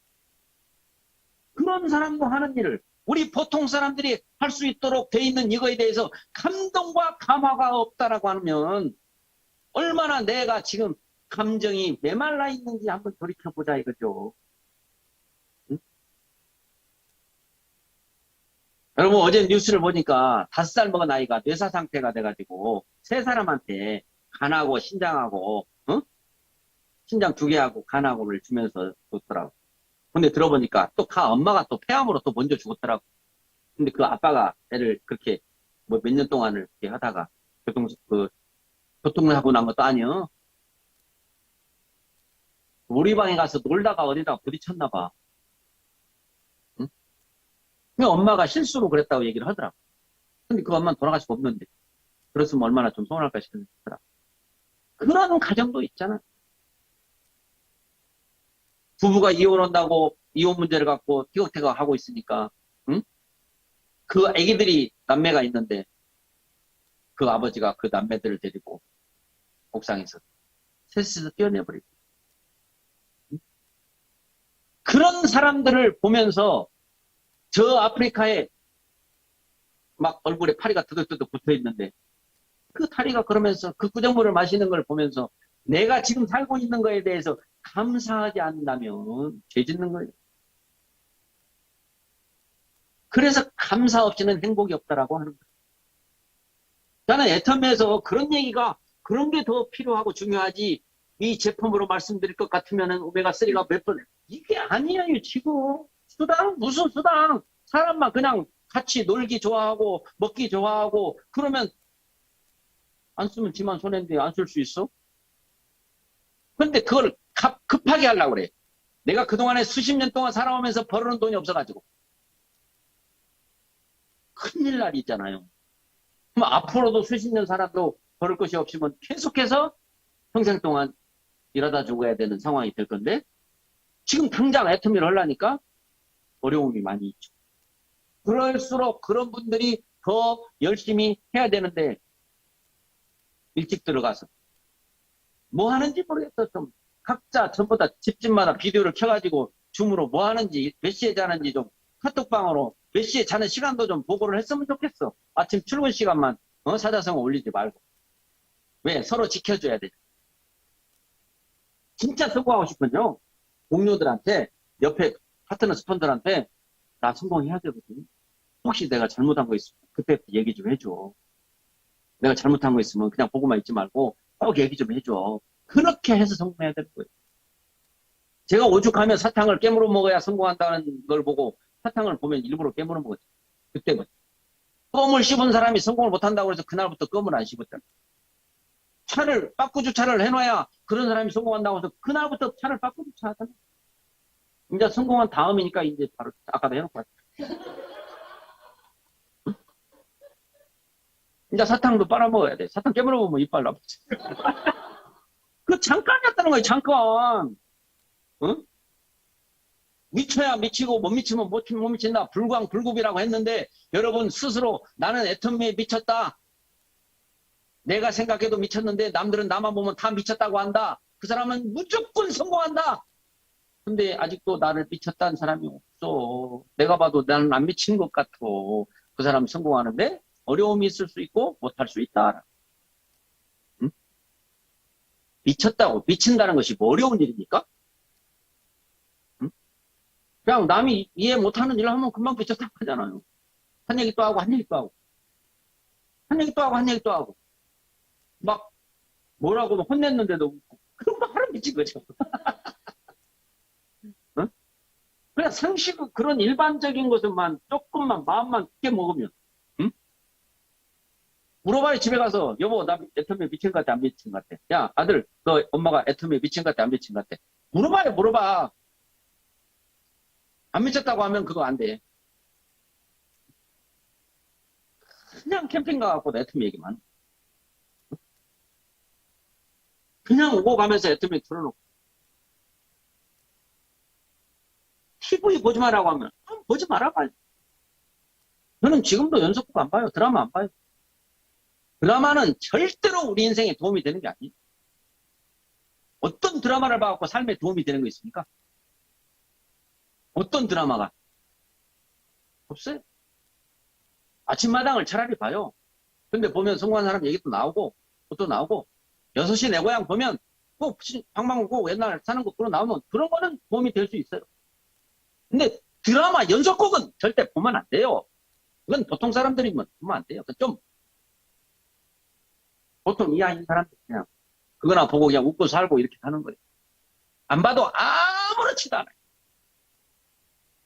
그런 사람도 하는 일을 우리 보통 사람들이 할 수 있도록 돼 있는 이거에 대해서 감동과 감화가 없다라고 하면 얼마나 내가 지금 감정이 메말라 있는지 한번 돌이켜보자 이거죠. 응? 여러분 어제 뉴스를 보니까 5살 먹은 아이가 뇌사 상태가 돼가지고 3사람한테 간하고 신장하고 신장 2개하고 간하고를 주면서 줬더라고. 근데 들어보니까 또 엄마가 또 폐암으로 또 먼저 죽었더라고. 근데 그 아빠가 애를 그렇게 뭐 몇 년 동안을 이렇게 하다가 교통을 하고 난 것도 아니요. 우리 방에 가서 놀다가 어디다 부딪혔나 봐. 응? 그 엄마가 실수로 그랬다고 얘기를 하더라고. 근데 그 엄마는 돌아갈 수가 없는데. 그랬으면 얼마나 좀 서운할까 싶더라고. 그런 가정도 있잖아. 부부가 이혼한다고 이혼 문제를 갖고 티격태격 하고 있으니까, 응? 그 아기들이 남매가 있는데 그 아버지가 그 남매들을 데리고 옥상에서 셋이서 뛰어내버리고. 응? 그런 사람들을 보면서 저 아프리카에 막 얼굴에 파리가 드득드득 붙어 있는데 그 다리가 그러면서 그 구정물을 마시는 걸 보면서 내가 지금 살고 있는 거에 대해서 감사하지 않는다면 죄 짓는 거예요. 그래서 감사 없이는 행복이 없다라고 하는 거예요. 저는 애터미에서 그런 얘기가 그런 게 더 필요하고 중요하지 이 제품으로 말씀드릴 것 같으면은 오메가3가 몇 번, 이게 아니에요, 지금. 수당? 무슨 수당? 사람만 그냥 같이 놀기 좋아하고, 먹기 좋아하고, 그러면 안 쓰면 지만 손해인데 안 쓸 수 있어? 근데 그걸 급하게 하려고 그래. 내가 그동안에 수십 년 동안 살아오면서 벌어놓은 돈이 없어가지고. 큰일 날 있잖아요. 그럼 앞으로도 수십 년 살아도 벌을 것이 없으면 계속해서 평생 동안 일하다 죽어야 되는 상황이 될 건데, 지금 당장 애터미를 하려니까 어려움이 많이 있죠. 그럴수록 그런 분들이 더 열심히 해야 되는데, 일찍 들어가서. 뭐 하는지 모르겠어, 좀. 각자 전부 다 집집마다 비디오를 켜가지고 줌으로 뭐 하는지, 몇 시에 자는지 좀 카톡방으로 몇 시에 자는 시간도 좀 보고를 했으면 좋겠어. 아침 출근 시간만 사자성어 올리지 말고. 왜? 서로 지켜줘야 돼. 진짜 성공하고 싶은요. 동료들한테, 옆에 파트너 스폰들한테 나 성공해야 되거든. 혹시 내가 잘못한 거 있으면 그때 얘기 좀 해줘. 내가 잘못한 거 있으면 그냥 보고만 있지 말고 꼭 얘기 좀 해줘. 그렇게 해서 성공해야 될 거예요. 제가 오죽하면 사탕을 깨물어 먹어야 성공한다는 걸 보고 사탕을 보면 일부러 깨물어 먹었죠. 그때부터. 껌을 씹은 사람이 성공을 못한다고 해서 그날부터 껌을 안 씹었잖아. 차를, 빠꾸주차를 해놔야 그런 사람이 성공한다고 해서 그날부터 차를 빠꾸주차 하잖아. 이제 성공한 다음이니까 이제 바로 아까도 해놓고 왔죠. 이제 사탕도 빨아먹어야 돼. 사탕 깨물어 먹으면 이빨 나쁘지. 그 잠깐이었다는 거예요, 잠깐. 응? 미쳐야 미치고 못 미치면 못 미친다. 불광불급이라고 했는데 여러분 스스로 나는 애터미에 미쳤다. 내가 생각해도 미쳤는데 남들은 나만 보면 다 미쳤다고 한다. 그 사람은 무조건 성공한다. 근데 아직도 나를 미쳤다는 사람이 없어. 내가 봐도 나는 안 미친 것 같아. 그 사람 성공하는데 어려움이 있을 수 있고 못할 수 있다. 응? 미쳤다고 미친다는 것이 뭐 어려운 일입니까? 응? 그냥 남이 이해 못하는 일을 하면 금방 미쳤다고 하잖아요. 한 얘기 또 하고 한 얘기 또 하고 한 얘기 또 하고 한 얘기 또 하고 막 뭐라고 혼냈는데도 웃고 그런 거 하루 미친 거죠. 응? 그냥 상식 그런 일반적인 것만 조금만 마음만 크게 먹으면 응? 물어봐요. 집에 가서 여보 나 애터미에 미친 것 같아 안 미친 것 같아. 야 아들 너 엄마가 애터미에 미친 것 같아 안 미친 것 같아. 물어봐요. 물어봐. 안 미쳤다고 하면 그거 안 돼. 그냥 캠핑 가갖고 애터미 얘기만. 그냥 오고 가면서 애터미 틀어놓고 TV 보지 마라고 하면 보지 말아봐. 저는 지금도 연속극 안 봐요. 드라마 안 봐요. 드라마는 절대로 우리 인생에 도움이 되는 게 아니에요. 어떤 드라마를 봐갖고 삶에 도움이 되는 거 있습니까? 어떤 드라마가? 없어요. 아침마당을 차라리 봐요. 근데 보면 성공한 사람 얘기도 나오고, 또 나오고, 6시 내 고향 보면, 꼭, 방방 꼭 옛날 사는 거 그런 나오면, 그런 거는 도움이 될 수 있어요. 근데 드라마 연속곡은 절대 보면 안 돼요. 그건 보통 사람들이면 보면 안 돼요. 좀, 보통 이하인 사람들 그냥, 그거나 보고 그냥 웃고 살고 이렇게 하는 거예요. 안 봐도 아무렇지도 않아요.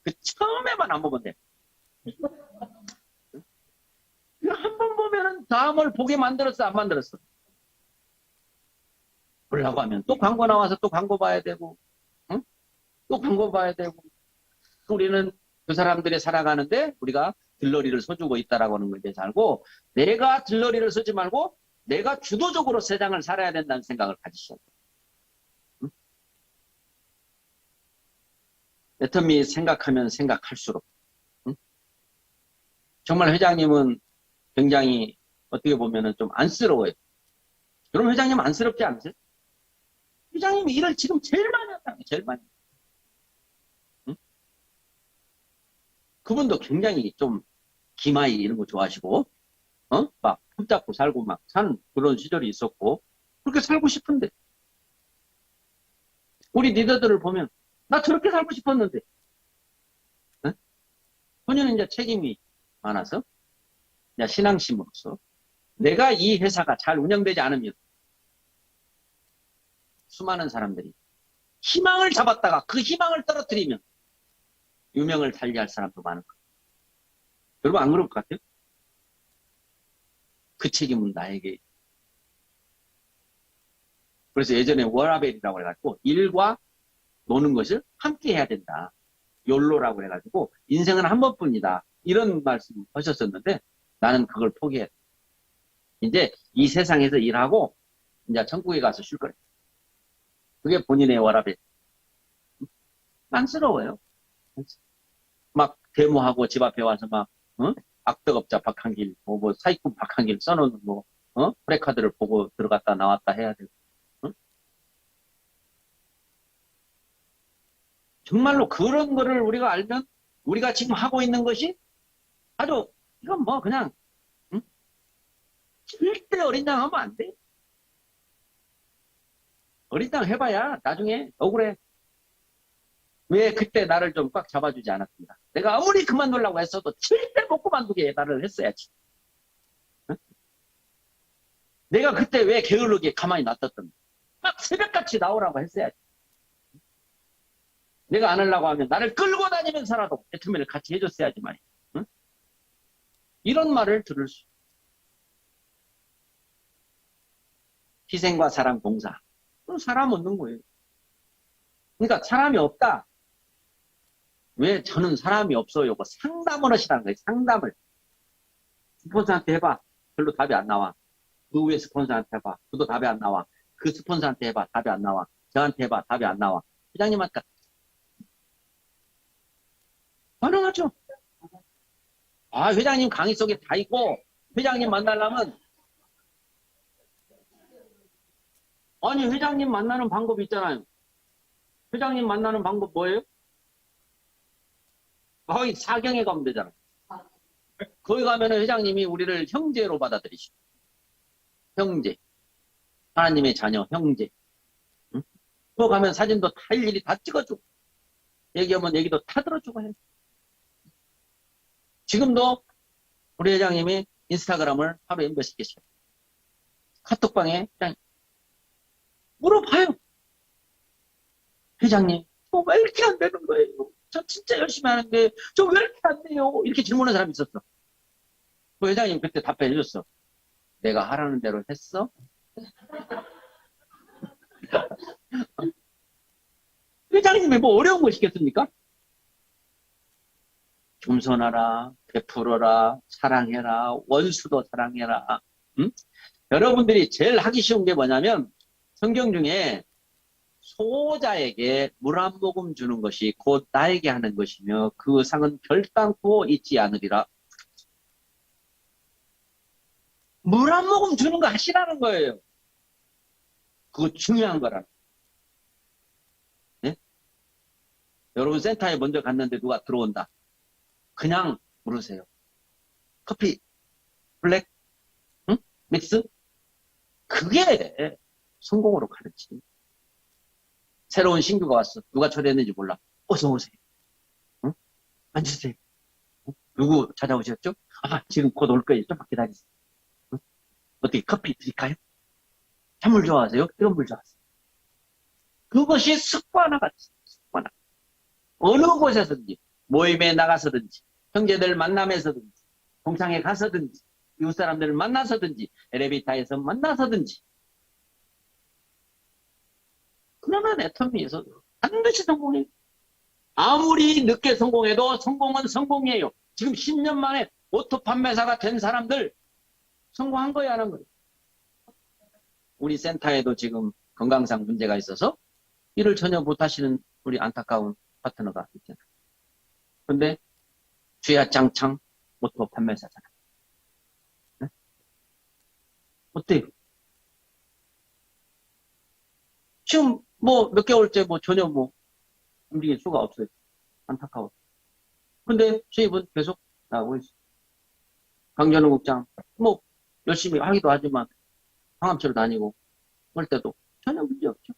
그 처음에만 안 보면 돼. 한 번 보면은 다음을 보게 만들었어, 안 만들었어? 보려고 하면 또 광고 나와서 또 광고 봐야 되고, 응? 또 광고 봐야 되고. 우리는 그 사람들이 살아가는데 우리가 들러리를 서주고 있다라고 하는 걸 이제 알고, 내가 들러리를 서지 말고 내가 주도적으로 세상을 살아야 된다는 생각을 가지셔야 돼요. 응? 애터미 생각하면 생각할수록, 응? 정말 회장님은 굉장히 어떻게 보면은 좀 안쓰러워요. 그럼 회장님 안쓰럽지 않으세요? 회장님이 일을 지금 제일 많이 한다는 거예요. 제일 많이. 응? 그분도 굉장히 좀 기마이 이런 거 좋아하시고, 막 붙잡고 살고 막 사는 그런 시절이 있었고, 그렇게 살고 싶은데, 우리 리더들을 보면, 나 저렇게 살고 싶었는데, 응? 본인은 이제 책임이 많아서, 이제 신앙심으로서, 내가 이 회사가 잘 운영되지 않으면, 수많은 사람들이 희망을 잡았다가 그 희망을 떨어뜨리면, 유명을 달리할 사람도 많을 거예요. 여러분 안 그럴 것 같아요? 그 책임은 나에게. 그래서 예전에 워라벨이라고 해가지고 일과 노는 것을 함께 해야 된다. 욜로라고 해가지고 인생은 한 번뿐이다. 이런 말씀 하셨었는데 나는 그걸 포기해. 이제 이 세상에서 일하고 이제 천국에 가서 쉴 거래. 그게 본인의 워라벨. 안쓰러워요. 막 데모하고 집 앞에 와서 막 악덕업자 박한길, 뭐 사기꾼 박한길 써놓는 뭐 프레카드를 보고 들어갔다 나왔다 해야 되고 정말로 그런 거를 우리가 알면 우리가 지금 하고 있는 것이 아주 이건 뭐 그냥 응? 절대 어린당 하면 안 돼. 어린당 해봐야 나중에 억울해. 왜 그때 나를 좀 꽉 잡아주지 않았습니다. 내가 아무리 그만두려고 했어도 절대 못 그만두게 나를 했어야지. 응? 내가 그때 왜 게으르게 가만히 놔뒀던가. 막 새벽같이 나오라고 했어야지. 내가 안 하려고 하면 나를 끌고 다니면서라도 애터미를 같이 해줬어야지 말이야. 응? 이런 말을 들을 수. 희생과 사랑 봉사. 사람 없는 거예요. 그러니까 사람이 없다. 왜 저는 사람이 없어요? 뭐 상담을 하시라는 거예요. 상담을. 스폰서한테 해봐. 별로 답이 안 나와. 그 위에 스폰서한테 해봐. 그도 답이 안 나와. 그 스폰서한테 해봐. 답이 안 나와. 저한테 해봐. 답이 안 나와. 회장님한테 가능하죠. 아, 회장님 강의 속에 다 있고 회장님 만나려면 아니 회장님 만나는 방법이 있잖아요. 회장님 만나는 방법 뭐예요? 거기 사경에 가면 되잖아. 거기 가면 회장님이 우리를 형제로 받아들이시고 형제. 하나님의 자녀 형제. 응? 또 가면 사진도 다 일일이 다 찍어주고 얘기하면 얘기도 다 들어주고 해요. 지금도 우리 회장님이 인스타그램을 하루에 몇십 개씩 카톡방에 그냥 물어봐요. 회장님, 저 왜 이렇게 안 되는 거예요? 저 진짜 열심히 하는데 저 왜 이렇게 안 돼요? 이렇게 질문하는 사람이 있었어. 그 회장님 그때 답변해 줬어. 내가 하라는 대로 했어? 회장님이 뭐 어려운 거 시켰습니까? 겸손하라, 베풀어라, 사랑해라, 원수도 사랑해라. 응? 여러분들이 제일 하기 쉬운 게 뭐냐면 성경 중에 소자에게 물 한 모금 주는 것이 곧 나에게 하는 것이며 그 상은 결단코 잊지 않으리라. 물 한 모금 주는 거 하시라는 거예요. 그거 중요한 거라. 네? 여러분 센터에 먼저 갔는데 누가 들어온다. 그냥 물으세요. 커피, 블랙, 응? 믹스? 그게 성공으로 가르치. 새로운 신규가 왔어. 누가 초대했는지 몰라. 어서 오세요. 응? 앉으세요. 응? 누구 찾아오셨죠? 아, 지금 곧 올 거예요. 좀만 기다리세요. 응? 어떻게 커피 드릴까요? 찬물 좋아하세요? 뜨거운 물 좋아하세요? 그것이 습관화같이 습관화. 어느 곳에서든지 모임에 나가서든지 형제들 만남에서든지 동창회 가서든지 이웃 사람들을 만나서든지 엘리베이터에서 만나서든지 그러면 애터미에서 반드시 성공해요. 아무리 늦게 성공해도 성공은 성공이에요. 지금 10년 만에 오토 판매사가 된 사람들 성공한 거야, 안 한 거예요. 우리 센터에도 지금 건강상 문제가 있어서 일을 전혀 못하시는 우리 안타까운 파트너가 있잖아요. 근데 주야장창 오토 판매사잖아요. 네? 어때요? 지금 뭐 몇 개월째 뭐 전혀 뭐 움직일 수가 없어요. 안타까워. 근데 수입은 계속 나오고 있어요. 강전우 국장 뭐 열심히 하기도 하지만 항암치로 다니고 그럴 때도 전혀 문제 없죠.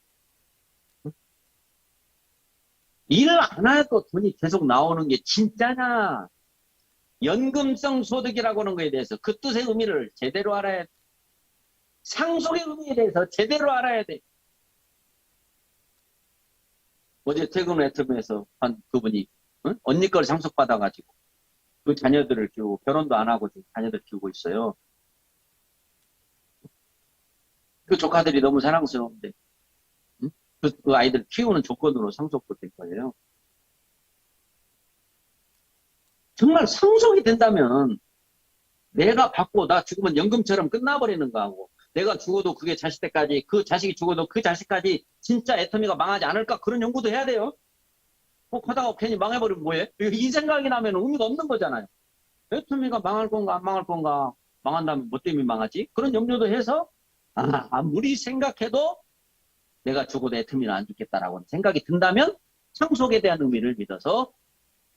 일을 안 해도 돈이 계속 나오는 게 진짜냐? 연금성 소득이라고 하는 거에 대해서 그 뜻의 의미를 제대로 알아야 돼. 상속의 의미에 대해서 제대로 알아야 돼. 어제 퇴근 애터미에서 한 그분이 응? 언니 걸 상속받아가지고 그 자녀들을 키우고 결혼도 안 하고 지금 자녀들 키우고 있어요. 그 조카들이 너무 사랑스러운데 응? 그 아이들 키우는 조건으로 상속도 될 거예요. 정말 상속이 된다면 내가 받고 나 죽으면 연금처럼 끝나버리는 거하고 내가 죽어도 그게 자식 때까지 그 자식이 죽어도 그 자식까지 진짜 애터미가 망하지 않을까 그런 연구도 해야 돼요. 하다가 괜히 망해버리면 뭐해? 이 생각이 나면 의미가 없는 거잖아요. 애터미가 망할 건가 안 망할 건가 망한다면 뭐 때문에 망하지? 그런 염려도 해서 아무리 생각해도 내가 죽어도 애터미는 안 죽겠다라고 생각이 든다면 상속에 대한 의미를 믿어서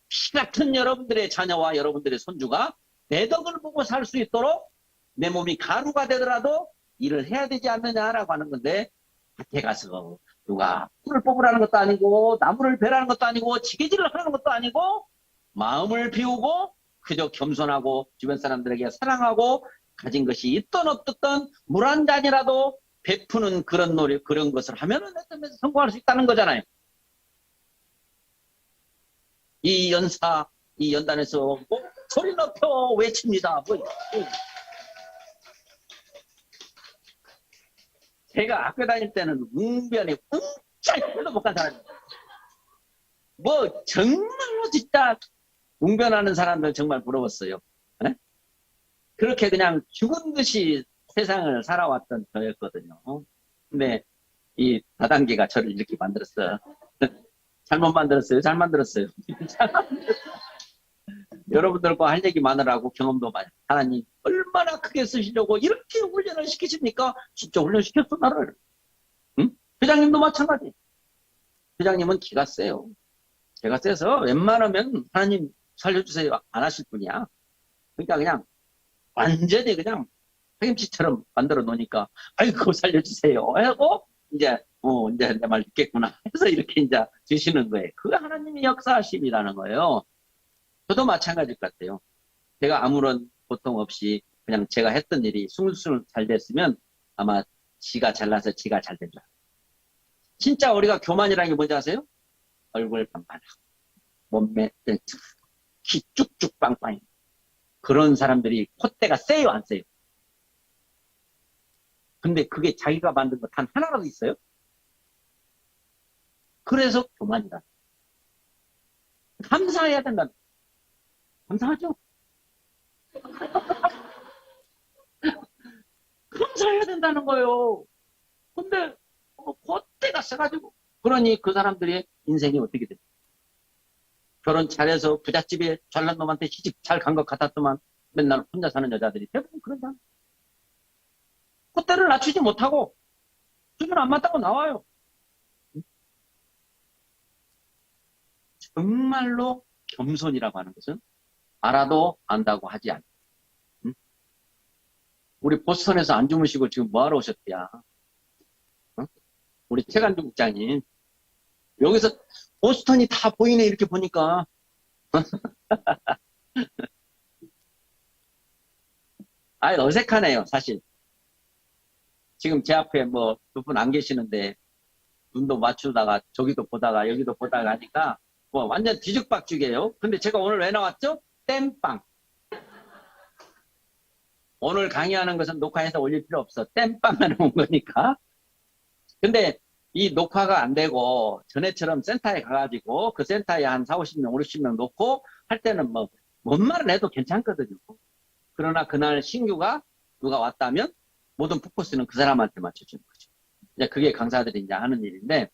피 같은 여러분들의 자녀와 여러분들의 손주가 내 덕을 보고 살 수 있도록 내 몸이 가루가 되더라도 일을 해야 되지 않느냐라고 하는 건데, 밭에 가서 누가 풀을 뽑으라는 것도 아니고 나무를 베라는 것도 아니고 지게질을 하는 것도 아니고 마음을 비우고 그저 겸손하고 주변 사람들에게 사랑하고 가진 것이 있든 없든 물 한 잔이라도 베푸는 그런 노력, 그런 것을 하면은 내 점에서 성공할 수 있다는 거잖아요. 이 연사, 이 연단에서 뭐 소리 높여 외칩니다. 제가 학교 다닐 때는 웅변에 웅짤도 못 간 사람입니다. 뭐 정말로 진짜 웅변하는 사람들 정말 부러웠어요. 네? 그렇게 그냥 죽은 듯이 세상을 살아왔던 저였거든요. 근데 이 다단계가 저를 이렇게 만들었어요. 잘못 만들었어요. 잘 만들었어요. 여러분들과 할 얘기 많으라고 경험도 많이. 하나님 얼마나 크게 쓰시려고 이렇게 훈련을 시키십니까? 진짜 훈련시켰어 나를. 응? 회장님도 마찬가지. 회장님은 기가 세요. 제가 세서 웬만하면 하나님 살려주세요 안 하실 분이야. 그러니까 그냥 완전히 그냥 책임치처럼 만들어 놓으니까 아이고 살려주세요 하고 이제 이제 내 말 듣겠구나 해서 이렇게 이제 주시는 거예요. 그게 하나님의 역사하심이라는 거예요. 저도 마찬가지일 것 같아요. 제가 아무런 고통 없이 그냥 제가 했던 일이 숭숭 잘 됐으면 아마 지가 잘나서 지가 잘 된 줄 알아요. 진짜 우리가 교만이라는 게 뭔지 아세요? 얼굴 빵빵하고 몸매 키 쭉쭉 빵빵해. 그런 사람들이 콧대가 세요 안 세요? 근데 그게 자기가 만든 거 단 하나라도 있어요? 그래서 교만이다. 감사해야 된다. 감사하죠? 감사해야 된다는 거예요. 근데 콧대가 세가지고 그러니 그 사람들의 인생이 어떻게 돼? 결혼 잘해서 부잣집에 잘난 놈한테 시집 잘 간 것 같았더만 맨날 혼자 사는 여자들이 대부분 그런 사람. 콧대를 낮추지 못하고 수준 안 맞다고 나와요. 정말로 겸손이라고 하는 것은 알아도 안다고 하지 않아. 응? 우리 보스턴에서 안 주무시고 지금 뭐하러 오셨대야? 응? 우리 최간주 국장님. 여기서 보스턴이 다 보이네 이렇게 보니까. 아 어색하네요 사실. 지금 제 앞에 뭐 두 분 안 계시는데 눈도 맞추다가 저기도 보다가 여기도 보다가 하니까 뭐 완전 뒤죽박죽이에요. 근데 제가 오늘 왜 나왔죠? 땜빵. 오늘 강의하는 것은 녹화해서 올릴 필요 없어. 땜빵 하러 온 거니까. 근데 이 녹화가 안 되고 전에처럼 센터에 가가지고 그 센터에 한 4, 50명, 50명 놓고 할 때는 뭐 뭔 말을 해도 괜찮거든요. 그러나 그날 신규가 누가 왔다면 모든 포커스는 그 사람한테 맞춰주는 거죠. 이제 그게 강사들이 이제 하는 일인데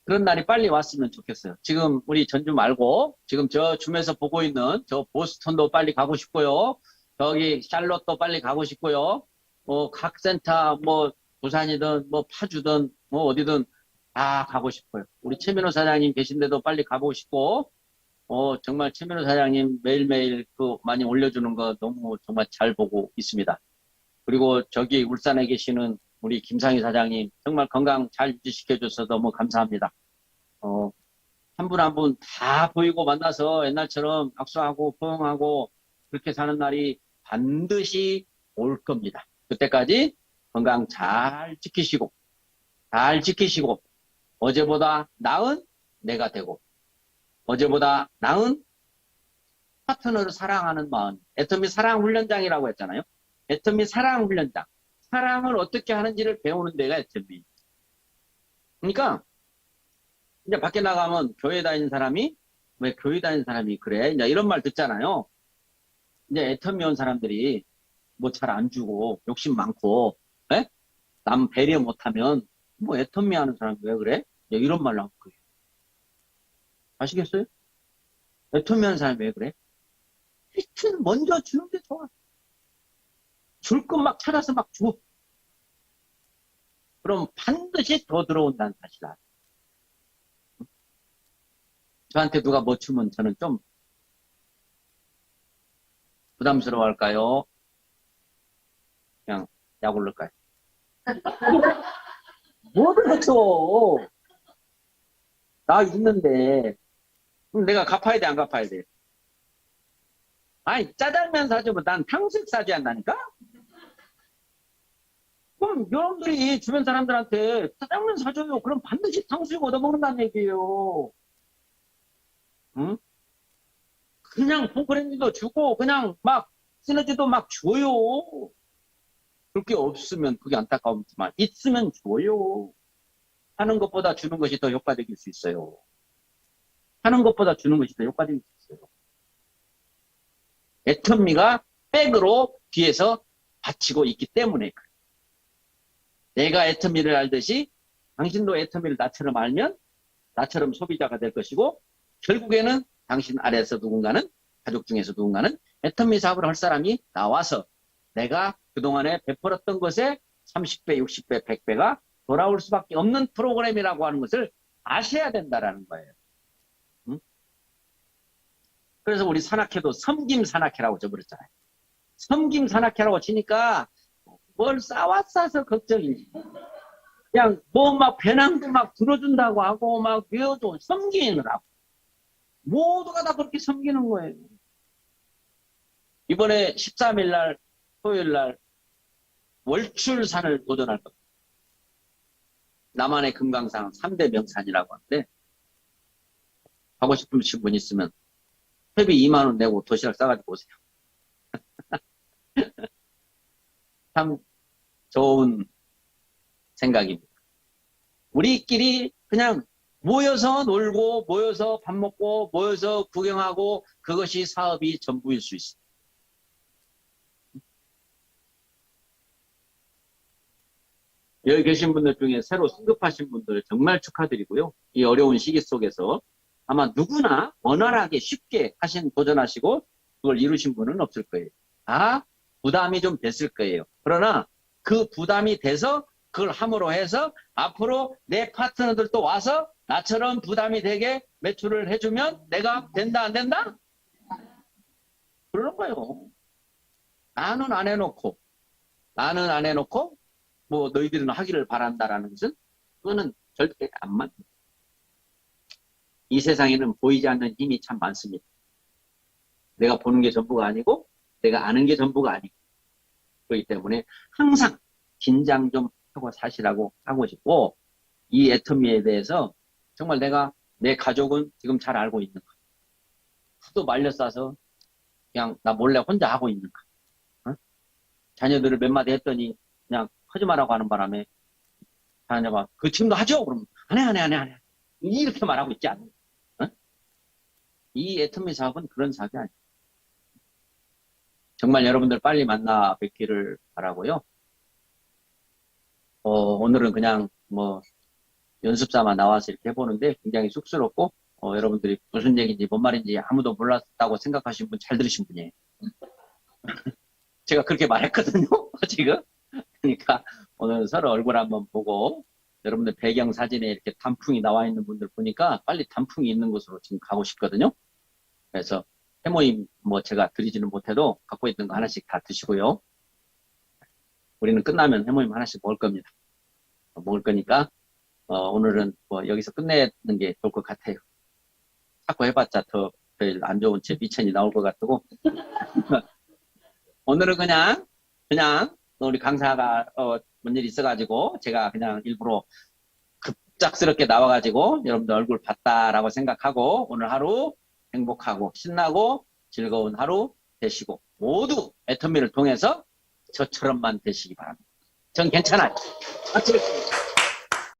그런 날이 빨리 왔으면 좋겠어요. 지금 우리 전주 말고 지금 저 줌에서 보고 있는 저 보스턴도 빨리 가고 싶고요. 저기 샬롯도 빨리 가고 싶고요. 각 센터 뭐 부산이든 뭐 파주든 뭐 어디든 다 가고 싶어요. 우리 최민호 사장님 계신데도 빨리 가보고 싶고 정말 최민호 사장님 매일매일 그 많이 올려주는 거 너무 정말 잘 보고 있습니다. 그리고 저기 울산에 계시는 우리 김상희 사장님 정말 건강 잘 유지시켜줘서 너무 감사합니다. 한 분 한 분 다 보이고 만나서 옛날처럼 악수하고 포옹하고 그렇게 사는 날이 반드시 올 겁니다. 그때까지 건강 잘 지키시고 어제보다 나은 내가 되고 어제보다 나은 파트너를 사랑하는 마음. 애터미 사랑 훈련장이라고 했잖아요. 애터미 사랑 훈련장. 사랑을 어떻게 하는지를 배우는 데가 애터미. 그러니까 이제 밖에 나가면 교회 다니는 사람이 왜 교회 다니는 사람이 그래? 이제 이런 말 듣잖아요. 이제 애터미 온 사람들이 뭐 잘 안 주고 욕심 많고 에? 남 배려 못하면 뭐 애터미 하는 사람이 왜 그래? 이런 말 나올 거예요. 아시겠어요? 애터미 하는 사람이 왜 그래? 하여튼 먼저 주는 게 좋아. 줄 것 막 찾아서 막 줘. 그럼 반드시 더 들어온다는 사실 알아. 저한테 누가 뭐 주면 저는 좀 부담스러워 할까요? 그냥 약 올릴까요? 뭐를 줘? 나 있는데. 그럼 내가 갚아야 돼, 안 갚아야 돼? 아니, 짜장면 사주면 난 탕수육 사줘야 한다니까? 그럼 여러분들이 주변 사람들한테 짜장면 사줘요. 그럼 반드시 탕수육 얻어먹는다는 얘기예요. 응? 그냥 폼프렌즈도 주고, 그냥 막, 시너지도 막 줘요. 그렇게 없으면 그게 안타까움지만, 있으면 줘요. 하는 것보다 주는 것이 더 효과적일 수 있어요. 하는 것보다 주는 것이 더 효과적일 수 있어요. 애터미가 백으로 뒤에서 받치고 있기 때문에 그래요. 내가 애터미를 알듯이 당신도 애터미를 나처럼 알면 나처럼 소비자가 될 것이고 결국에는 당신 아래에서 누군가는 가족 중에서 누군가는 애터미 사업을 할 사람이 나와서 내가 그동안에 베풀었던 것에 30배, 60배, 100배가 돌아올 수밖에 없는 프로그램이라고 하는 것을 아셔야 된다라는 거예요. 응? 그래서 우리 산악회도 섬김산악회라고 줘버렸잖아요. 섬김산악회라고 치니까 뭘 싸서 걱정이지. 그냥 뭐 막 배낭도 막 들어준다고 하고 막 외워도 섬기느라고. 모두가 다 그렇게 섬기는 거예요. 이번에 13일 날 토요일 날 월출산을 도전할 겁니다. 남한의 금강산 3대 명산이라고 하는데 가고 싶으신 분 있으면 회비 2만 원 내고 도시락 싸가지고 오세요. 참 좋은 생각입니다. 우리끼리 그냥 모여서 놀고 모여서 밥 먹고 모여서 구경하고 그것이 사업이 전부일 수 있습니다. 여기 계신 분들 중에 새로 승급하신 분들 정말 축하드리고요. 이 어려운 시기 속에서 아마 누구나 원활하게 쉽게 도전하시고 그걸 이루신 분은 없을 거예요. 다 부담이 좀 됐을 거예요. 그러나 그 부담이 돼서 그걸 함으로 해서 앞으로 내 파트너들도 와서 나처럼 부담이 되게 매출을 해주면 내가 된다 안 된다? 그러는 거예요. 나는 안 해놓고 뭐 너희들은 하기를 바란다라는 것은 그거는 절대 안 맞는. 이 세상에는 보이지 않는 힘이 참 많습니다. 내가 보는 게 전부가 아니고 내가 아는 게 전부가 아니고 그렇기 때문에 항상 긴장 좀 하고 사시라고 하고 싶고 이 애터미에 대해서 정말 내가 내 가족은 지금 잘 알고 있는가. 하도 말려싸서 그냥 나 몰래 혼자 하고 있는가. 어? 자녀들을 몇 마디 했더니 그냥 하지 말라고 하는 바람에 자녀가 그 지금도 하죠? 그러면 안 해. 이렇게 말하고 있지 않아요. 어? 이 애터미 사업은 그런 사업이 아니에요. 정말 여러분들 빨리 만나 뵙기를 바라고요. 오늘은 그냥 뭐 연습삼아 나와서 이렇게 해보는데 굉장히 쑥스럽고 여러분들이 무슨 얘기인지 뭔 말인지 아무도 몰랐다고 생각하신 분 잘 들으신 분이에요. 제가 그렇게 말했거든요. 지금. 그러니까 오늘 서로 얼굴 한번 보고 여러분들 배경 사진에 이렇게 단풍이 나와 있는 분들 보니까 빨리 단풍이 있는 곳으로 지금 가고 싶거든요. 그래서 해모임 뭐 제가 드리지는 못해도 갖고 있는 거 하나씩 다 드시고요. 우리는 끝나면 해모임 하나씩 먹을 겁니다. 먹을 거니까 오늘은 뭐 여기서 끝내는 게 좋을 것 같아요. 자꾸 해봤자 더 제일 안 좋은 제 미천이 나올 것 같고 오늘은 그냥 우리 강사가 뭔 일이 있어가지고 제가 그냥 일부러 급작스럽게 나와가지고 여러분들 얼굴 봤다라고 생각하고 오늘 하루 행복하고 신나고 즐거운 하루 되시고 모두 애터미를 통해서 저처럼만 되시기 바랍니다. 전 괜찮아요. 같이